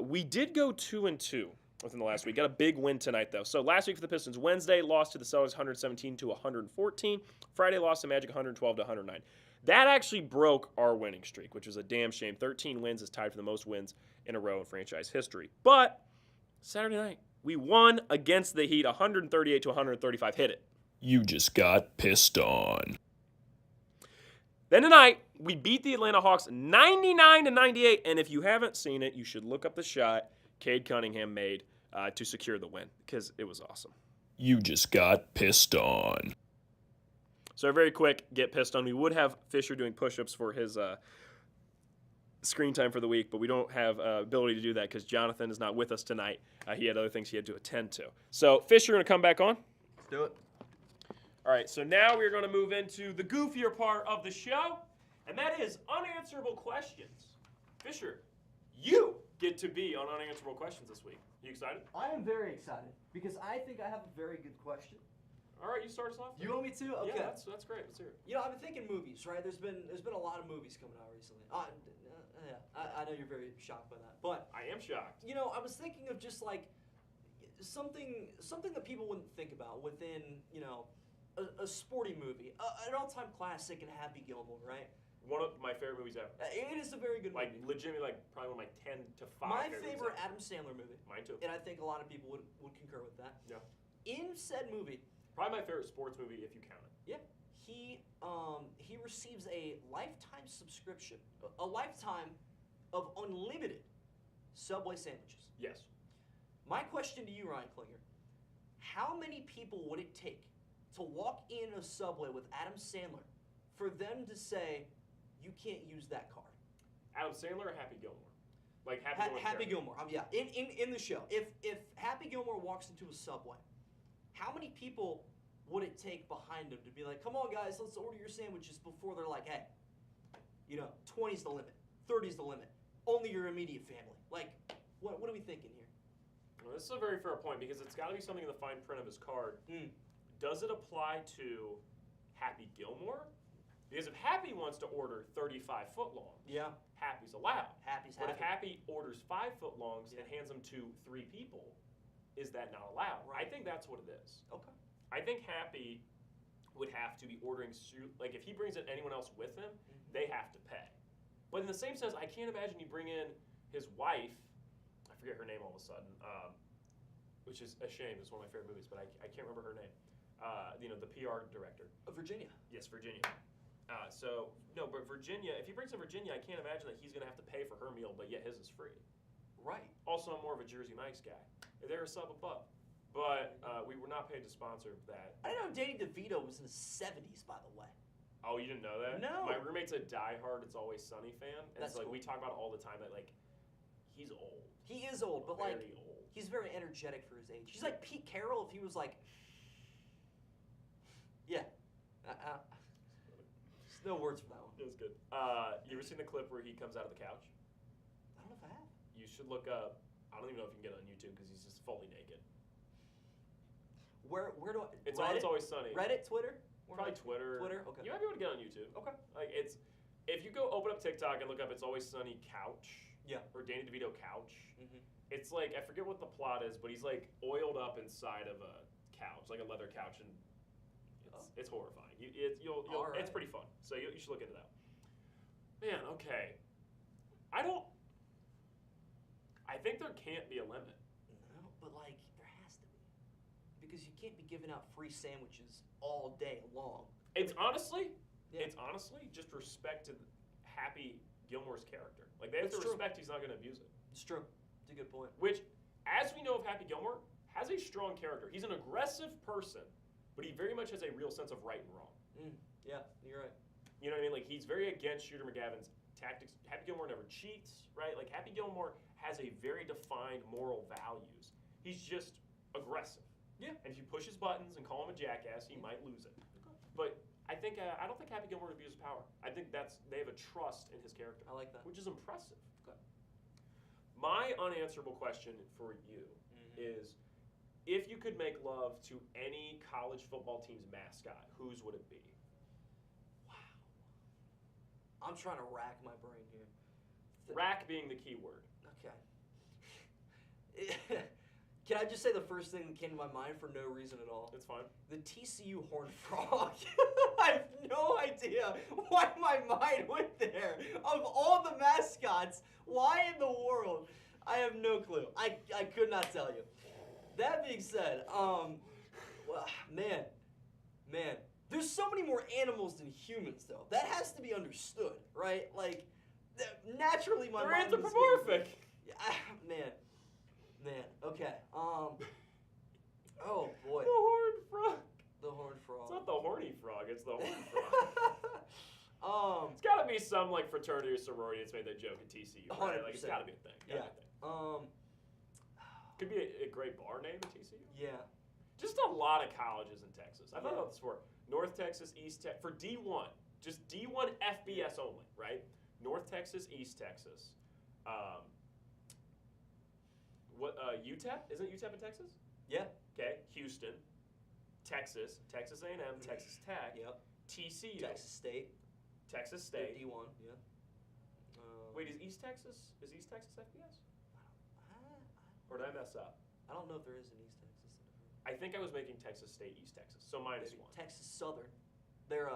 We did go 2-2 within the last week. Got a big win tonight, though. So last week for the Pistons, Wednesday lost to the Celtics 117-114. Friday lost to Magic 112-109. That actually broke our winning streak, which was a damn shame. 13 wins is tied for the most wins in a row in franchise history. But Saturday night, We won against the Heat 138 to 135. Hit it. You just got pissed on. Then tonight, we beat the Atlanta Hawks 99 to 98. And if you haven't seen it, you should look up the shot Cade Cunningham made to secure the win because it was awesome. You just got pissed on. So very quick, get pissed on. We would have Fisher doing push-ups for his screen time for the week, but we don't have ability to do that because Jonathan is not with us tonight. He had other things he had to attend to. So Fisher, going to come back on. Let's do it. All right, so now we're going to move into the goofier part of the show, and that is unanswerable questions. Fisher, you get to be on unanswerable questions this week. You excited? I am very excited because I think I have a very good question. All right, you start us off. You want me to? Okay. Yeah, that's great. Let's hear it. You know, I've been thinking movies, right? There's been a lot of movies coming out recently. Yeah, I know you're very shocked by that, but I am shocked. you know, I was thinking of just like something that people wouldn't think about within, you know, a sporty movie, an all-time classic in Happy Gilmore, right? One of my favorite movies ever. It is a very good Like, movie. legitimately, like, probably one of my 10 to 5 My favorite favorite movies Adam Sandler movie, ever. Mine too. and I think a lot of people would concur with that. Yeah. In said movie, Probably my favorite sports movie if you count it. yeah, he receives a lifetime subscription, a lifetime of unlimited Subway sandwiches. Yes. My question to you, Ryan Klinger, how many people would it take to walk in a Subway with Adam Sandler for them to say, you can't use that card? Adam Sandler or Happy Gilmore? Like Happy Gilmore. Happy character. Gilmore. Yeah, in the show. If Happy Gilmore walks into a Subway, how many people would it take behind him to be like, come on guys, let's order your sandwiches before they're like, hey, you know, 20's the limit, 30's the limit, only your immediate family. Like, what are we thinking here? Well, this is a very fair point because it's got to be something in the fine print of his card. Mm. Does it apply to Happy Gilmore? Because if Happy wants to order 35 footlongs, Yeah, Happy's allowed. Happy's But if happy. Happy orders 5 footlongs Yeah. and hands them to 3 people, is that not allowed? Right. I think that's what it is. Okay. I think Happy would have to be ordering, like if he brings in anyone else with him, Mm-hmm. they have to pay. But in the same sense, I can't imagine you bring in his wife, I forget her name all of a sudden, which is a shame. It's one of my favorite movies, but I can't remember her name. You know, the PR director. Virginia. Yes, Virginia. But Virginia, if he brings in Virginia, I can't imagine that he's going to have to pay for her meal, but yet his is free. Right. Also, I'm more of a Jersey Mike's guy. They're a sub above. But we were not paid to sponsor that. I didn't know Danny DeVito was in his 70s, by the way. Oh, you didn't know that? No. My roommate's a diehard It's Always Sunny fan. And That's so, like, cool. we talk about it all the time that, like, he's old. He is old, but like, Very old. he's very energetic for his age. He's like Pete Carroll if he was like, yeah. There's no words for that one. It was good. You ever seen the clip where he comes out of the couch? I don't know if I have. You should look up. I don't even know if you can get it on YouTube because he's just fully naked. Where do I? It's Reddit? Always Sunny. Reddit, Twitter. Probably Twitter. Twitter. Okay. You might be able to get it on YouTube. Okay. Like it's, if you go open up TikTok and look up It's Always Sunny couch. Yeah. Or Danny DeVito couch. Mm-hmm. It's like I forget what the plot is, but he's like oiled up inside of a couch, like a leather couch, and it's horrifying. You'll All right. It's pretty fun. So you should look into that. Man, okay. I think there can't be a limit. No, but like there has to be, because you can't be giving out free sandwiches all day long. It's honestly, Yeah. just respect to Happy Gilmore's character. Like they have It's to true. respect he's not going to abuse it. It's true. It's a good point. Which, as we know of Happy Gilmore, has a strong character. He's an aggressive person, but he very much has a real sense of right and wrong. Yeah, you're right. You know what I mean? Like he's very against Shooter McGavin's tactics. Happy Gilmore never cheats, right? Like Happy Gilmore has a very defined moral values. He's just aggressive. Yeah. And if you push his buttons and call him a jackass, he might lose it. But I don't think Happy Gilmore would abuse power. I think they have a trust in his character, I like that. which is impressive. Okay. My unanswerable question for you is, if you could make love to any college football team's mascot, whose would it be? I'm trying to rack my brain here. Rack being the key word. Okay. Can I just say the first thing that came to my mind for no reason at all? It's fine. The TCU Horned Frog. I have no idea why my mind went there. Of all the mascots, why in the world? I have no clue. I could not tell you. That being said, well, man, there's so many more animals than humans, though. That has to be understood, right? Like, naturally, my They're mind is gonna- anthropomorphic. Yeah, man. Okay. Oh boy, The horned frog. the horned frog. It's not the horny frog. It's the horned frog. It's got to be some like fraternity or sorority that's made that joke at TCU. Right? Like it's 100%. got to be a thing. Gotta be a thing. Could be a great bar name at TCU. Yeah. Just a lot of colleges in Texas. I thought Yeah. about this before. North Texas, East Texas for D1, just D1 FBS only, right? North Texas, East Texas. UTEP? Isn't UTEP in Texas? Yeah. Okay. Houston, Texas, Texas A&M, Texas Tech, Yep. TCU, Texas State. Texas State. D1. Yeah. Wait, is East Texas FBS? I- Or did I mess up? I don't know if there is an East Texas. I think I was making Texas State East Texas, so minus Maybe one. Texas Southern. They're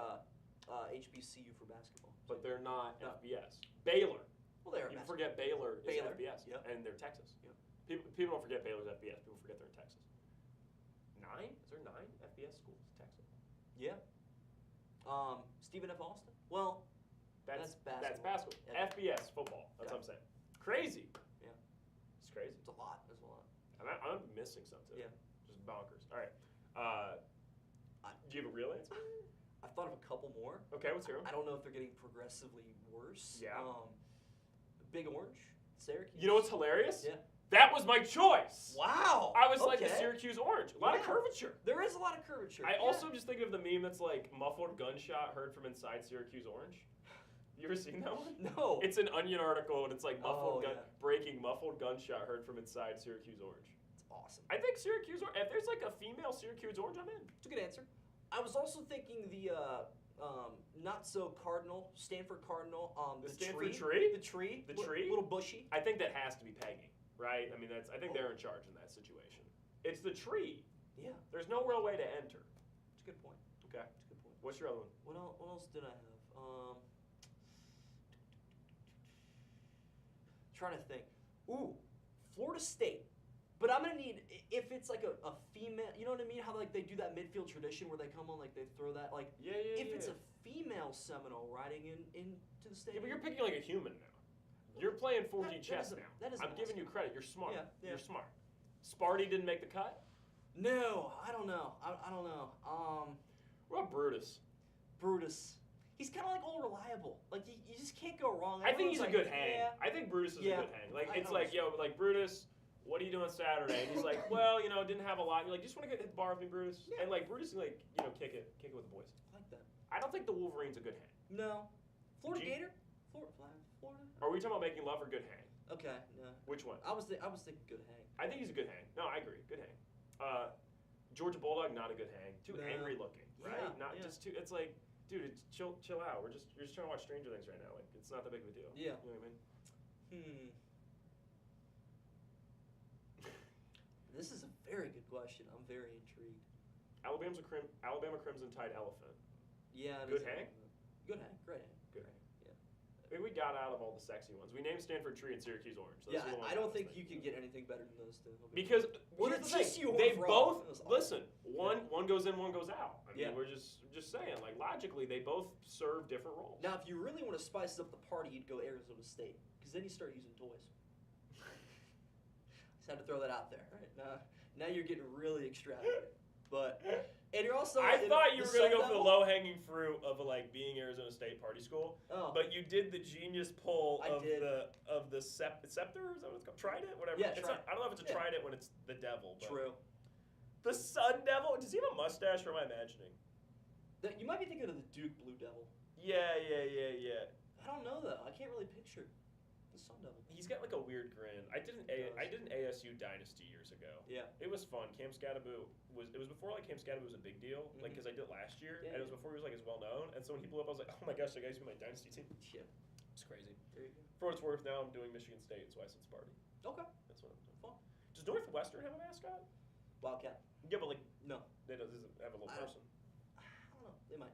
HBCU for basketball. But they're not No. FBS. Baylor. Well, they're You basketball. forget Baylor is Baylor, FBS, yep. and they're Texas. Yep. People don't forget Baylor's FBS. People forget they're in Texas. 9? Is there 9 FBS schools in Texas? Yeah. Stephen F. Austin. Well, That's That's basketball. basketball. Yeah. FBS football. That's what I'm saying. Crazy. Yeah. It's crazy. it's a lot. There's a lot. I'm missing something. Yeah. Just bonkers. All right. Do you have a real answer? I thought of a couple more. Okay, what's your I don't know if they're getting progressively worse. Yeah. Big Orange, Syracuse. You know what's hilarious? Yeah. That was my choice. Wow. I was like the Okay. Syracuse Orange. A lot of Yeah. curvature. There is a lot of curvature. I Yeah. also just think of the meme that's like muffled gunshot heard from inside Syracuse Orange. You ever seen that one? No. It's an Onion article and it's like Oh, yeah. breaking muffled gunshot heard from inside Syracuse Orange. It's awesome. I think Syracuse Orange. If there's like a female Syracuse Orange, I'm in. It's a good answer. I was also thinking the not so Cardinal, Stanford Cardinal. The The Stanford tree. tree? The tree. The Li- tree? Little bushy. I think that has to be Peggy, right? I mean, I think they're in charge in that situation. It's the tree. Yeah. There's no real way to enter. It's a good point. Okay. It's a good point. What's your other one? What else did I have? Trying to think. Ooh, Florida State. But I'm gonna need if it's like a female. You know what I mean? How like they do that midfield tradition where they come on like they throw that like. Yeah. If it's a female Seminole riding into the Yeah, stadium. but you're picking like a human now. You're playing 4G That chess is a- now. that is a I'm giving you mascot. credit. You're smart. Yeah, yeah. You're smart. Sparty didn't make the cut. No, I don't know. I don't know. What about Brutus? Brutus. He's kind of like all reliable. Like you just can't go wrong. I think he's a Everyone's good like, hang. Yeah. I think Brutus is Yeah. a good hang. Like I it's know like, it's- like Brutus, what are you doing Saturday? And he's like, well, didn't have a lot. You're like, you just want to get hit the bar with me, Brutus? Yeah. And like Brutus is like, kick it with the boys. I like that. I don't think the Wolverine's a good hang. No. Florida G- Gator. Florida. Are we talking about making love or good hang? Okay. No. Which one? I was thinking good hang. I think he's a good hang. No, I agree. Good hang. Georgia Bulldog, not a good hang. Too No. angry looking, right? Yeah, Not yeah. just too. It's like, dude, it's chill out. You're just trying to watch Stranger Things right now. Like, it's not that big of a deal. Yeah. You know what I mean? This is a very good question. I'm very intrigued. Alabama Crimson Tide Elephant. Yeah. it Good is- hang? Good hang. Great hang. Good hang. Yeah. Maybe we got out of all the sexy ones. We named Stanford Tree and Syracuse Orange. Those Yeah. are the ones I don't was think thinking. you can get anything better than those two. Because Or here's the the thing, TCU they Horned Frog. both That was awesome. listen. One goes in, one goes out. I mean, Yeah. we're just saying. Like logically, they both serve different roles. Now, if you really want to spice up the party, you'd go Arizona State, because then you start using toys. Just had to throw that out there. Right? Now you're getting really extravagant. But and you're also. I thought you the were gonna Sun go for the Devil? low hanging fruit of like being Arizona State party school, Oh. but you did the genius pull I of did. the scepter. Is that what it's called? Trident, whatever. Yeah, It's trident. not, I don't know if it's a Yeah. trident when it's the devil. But True. The Sun Devil. Does he have a mustache, or am I imagining? You might be thinking of the Duke Blue Devil. Yeah. I don't know though. I can't really picture the Sun Devil. He's got like a weird grin. I did an ASU Dynasty years ago. Yeah. It was fun. Cam Scattaboo was before like Cam Scattaboo was a big deal, like Mhm. because I did it last year, Yeah, and it was before he was like as well known. And so when he blew up, I was like, oh my gosh, that guy used to be my Dynasty team. Yeah. It's crazy. There you go. For what it's worth, now I'm doing Michigan State, so I said Sparty. Okay. That's what I'm doing. Fun. Does Northwestern have a mascot? Wildcat. Yeah, but like No. they doesn't have a little I don't- person. I don't know. They might.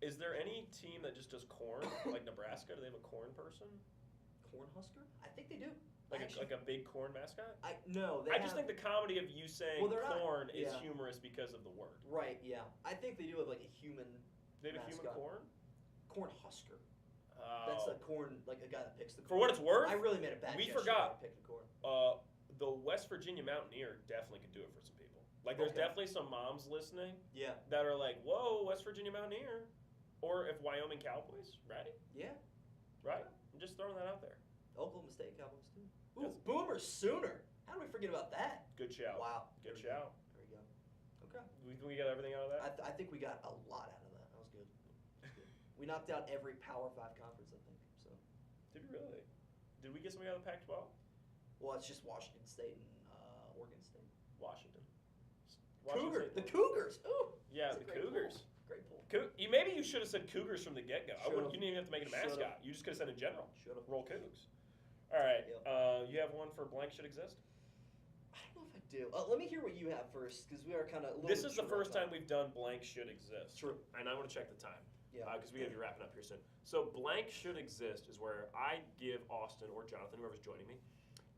Is there any team that just does corn, like Nebraska? Do they have a corn person? Cornhusker? I think they do. Like a big corn mascot? No, I just think the comedy of you saying Well, they're not- corn is yeah. humorous because of the word. Right, yeah. I think they do have like a human They have a human Mascot. corn? husker. Oh. That's a corn, like a guy that picks the For corn. what it's worth, I really made a bad we gesture forgot. when I picked the corn. the West Virginia Mountaineer definitely could do it for some people. Like, there's Okay. definitely some moms listening Yeah, that are like, "Whoa, West Virginia Mountaineer," or if Wyoming Cowboys, right? yeah. Right. I'm just throwing that out there. Oklahoma State Cowboys too. Ooh, Yes. Boomer Sooner. How do we forget about that? Good shout. Wow. Good There we go. shout. There we go. Okay. We got everything out of that. I think we got a lot out of that. That was good. That was good. We knocked out every Power 5 conference, I think. So, Did we really? Did we get something out of the Pac-12? well, it's just Washington State and Oregon State. Washington. Cougar, State. the Cougars. Ooh. Yeah, That's a the great Cougars. pull. Great pull. Maybe you should have said Cougars from the get-go. Should've. You didn't even have to make it a Should've. mascot. You just could have said in general. Should have. Roll Cougs. All right. Yep. You have one for blank should exist? I don't know if I do. Let me hear what you have first, because we are kind of. This is the first time we've done blank should exist. True. And I want to check the time. Yeah. Because we got to be wrapping up here soon. So blank should exist is where I give Austin or Jonathan, whoever's joining me,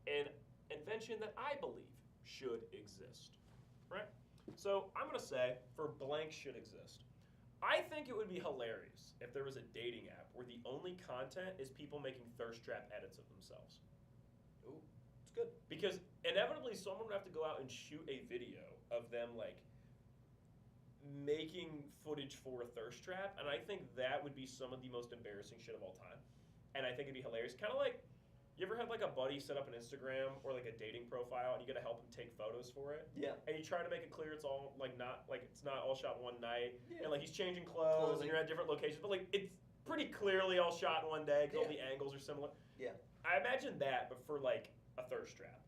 an invention that I believe should exist. Right? So I'm going to say for blank should exist. I think it would be hilarious if there was a dating app where the only content is people making thirst trap edits of themselves. Ooh, it's good. Because inevitably someone would have to go out and shoot a video of them like making footage for a thirst trap, and I think that would be some of the most embarrassing shit of all time. And I think it'd be hilarious. Kind of like, you ever had like a buddy set up an Instagram or like a dating profile and you gotta help him take photos for it? Yeah. And you try to make it clear it's all like not like it's not all shot in one night. Yeah. And like he's changing clothes and you're at different locations, but like it's pretty clearly all shot in one day because all Yeah. the angles are similar. Yeah. I imagine that, but for like a thirst trap.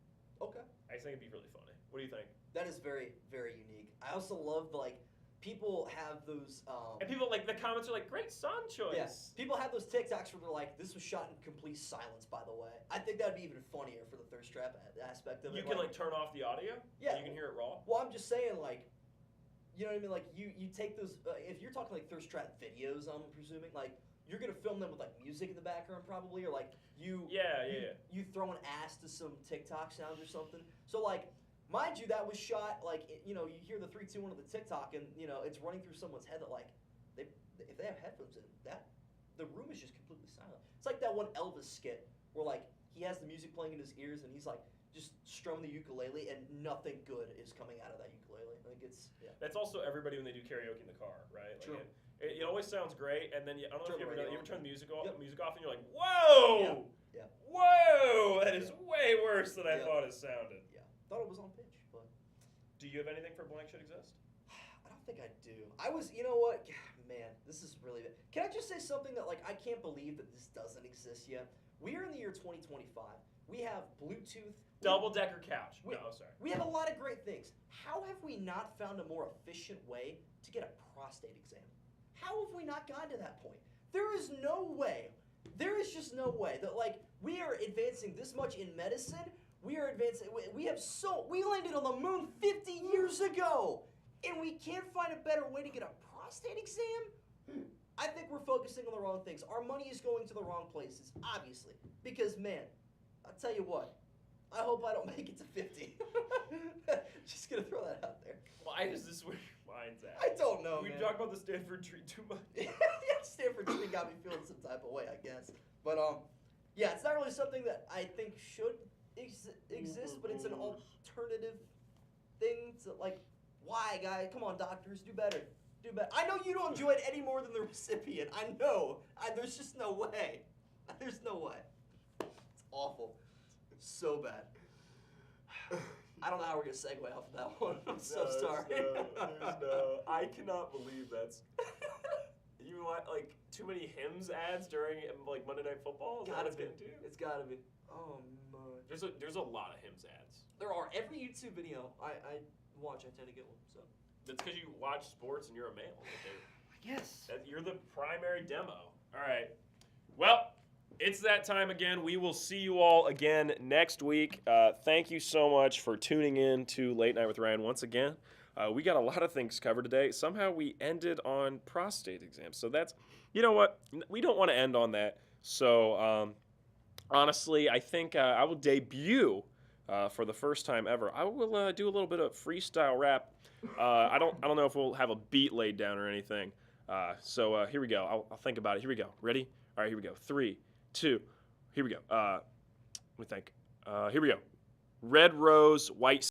Okay. I just think it'd be really funny. What do you think? That is very, very unique. I also love like people have those. And people like the comments are like, "Great song choice." Yes. People have those TikToks where they're like, "This was shot in complete silence." By the way, I think that'd be even funnier for the thirst trap aspect of it. You can like turn off the audio. Yeah. And you can hear it raw. Well, I'm just saying, like, you know what I mean? Like, you take those. If you're talking like thirst trap videos, I'm presuming like you're gonna film them with like music in the background, probably, or like you. Yeah. You throw an ass to some TikTok sounds or something. So like, mind you, that was shot like you know you hear the 3, 2, 1 of the TikTok and you know it's running through someone's head that like if they have headphones in that the room is just completely silent. It's like that one Elvis skit where like he has the music playing in his ears and he's like just strumming the ukulele and nothing good is coming out of that ukulele. Like it's yeah. That's also everybody when they do karaoke in the car, right? Like True. It always sounds great, and then I don't know Turn if you the ever, radio you ever on. turn the music off, Yep. and you're like, "Whoa, Yeah. whoa, that is way worse than I Yep. thought it sounded." Yeah. Thought it was on pitch, but. Do you have anything for blank should exist? I don't think I do. I was, you know what, man, this is really bad. Can I just say something that like I can't believe that this doesn't exist yet? We are in the year 2025. We have Bluetooth. Double decker couch. Wait. No, sorry. We have a lot of great things. How have we not found a more efficient way to get a prostate exam? How have we not gotten to that point? There is no way. There is just no way that like we are advancing this much in medicine. We are advancing. We landed on the moon 50 years ago, and we can't find a better way to get a prostate exam. I think we're focusing on the wrong things. Our money is going to the wrong places, obviously. Because man, I'll tell you what. I hope I don't make it to 50. Just gonna throw that out there. Why is this where your mind's at? I don't know, We man. talk about the Stanford tree too much. Yeah, Stanford tree got me feeling some type of way, I guess. But yeah, it's not really something that I think should exist, but it's an alternative thing to like. Why, guys? Come on, doctors, do better. Do better. I know you don't enjoy it any more than the recipient. I know. There's just no way. There's no way. It's awful. It's so bad. I don't know how we're gonna segue off of that one. I'm so sorry. I cannot believe that's. You want like too many hymns ads during like Monday Night Football? Is that what Gotta it's be. getting to? It's gotta be. Oh my. There's a lot of hymns ads. There are every YouTube video I watch. I tend to get one. So. That's because you watch sports and you're a male. Yes. You're the primary demo. All right. Well, it's that time again. We will see you all again next week. Thank you so much for tuning in to Late Night with Ryan once again. We got a lot of things covered today. Somehow we ended on prostate exams. So that's, you know what? We don't want to end on that. So honestly, I think I will debut for the first time ever. I will do a little bit of freestyle rap. I don't know if we'll have a beat laid down or anything. So here we go. I'll think about it. Here we go. Ready? All right, here we go. 3, 2. Here we go. Let me think. Here we go. Red rose, white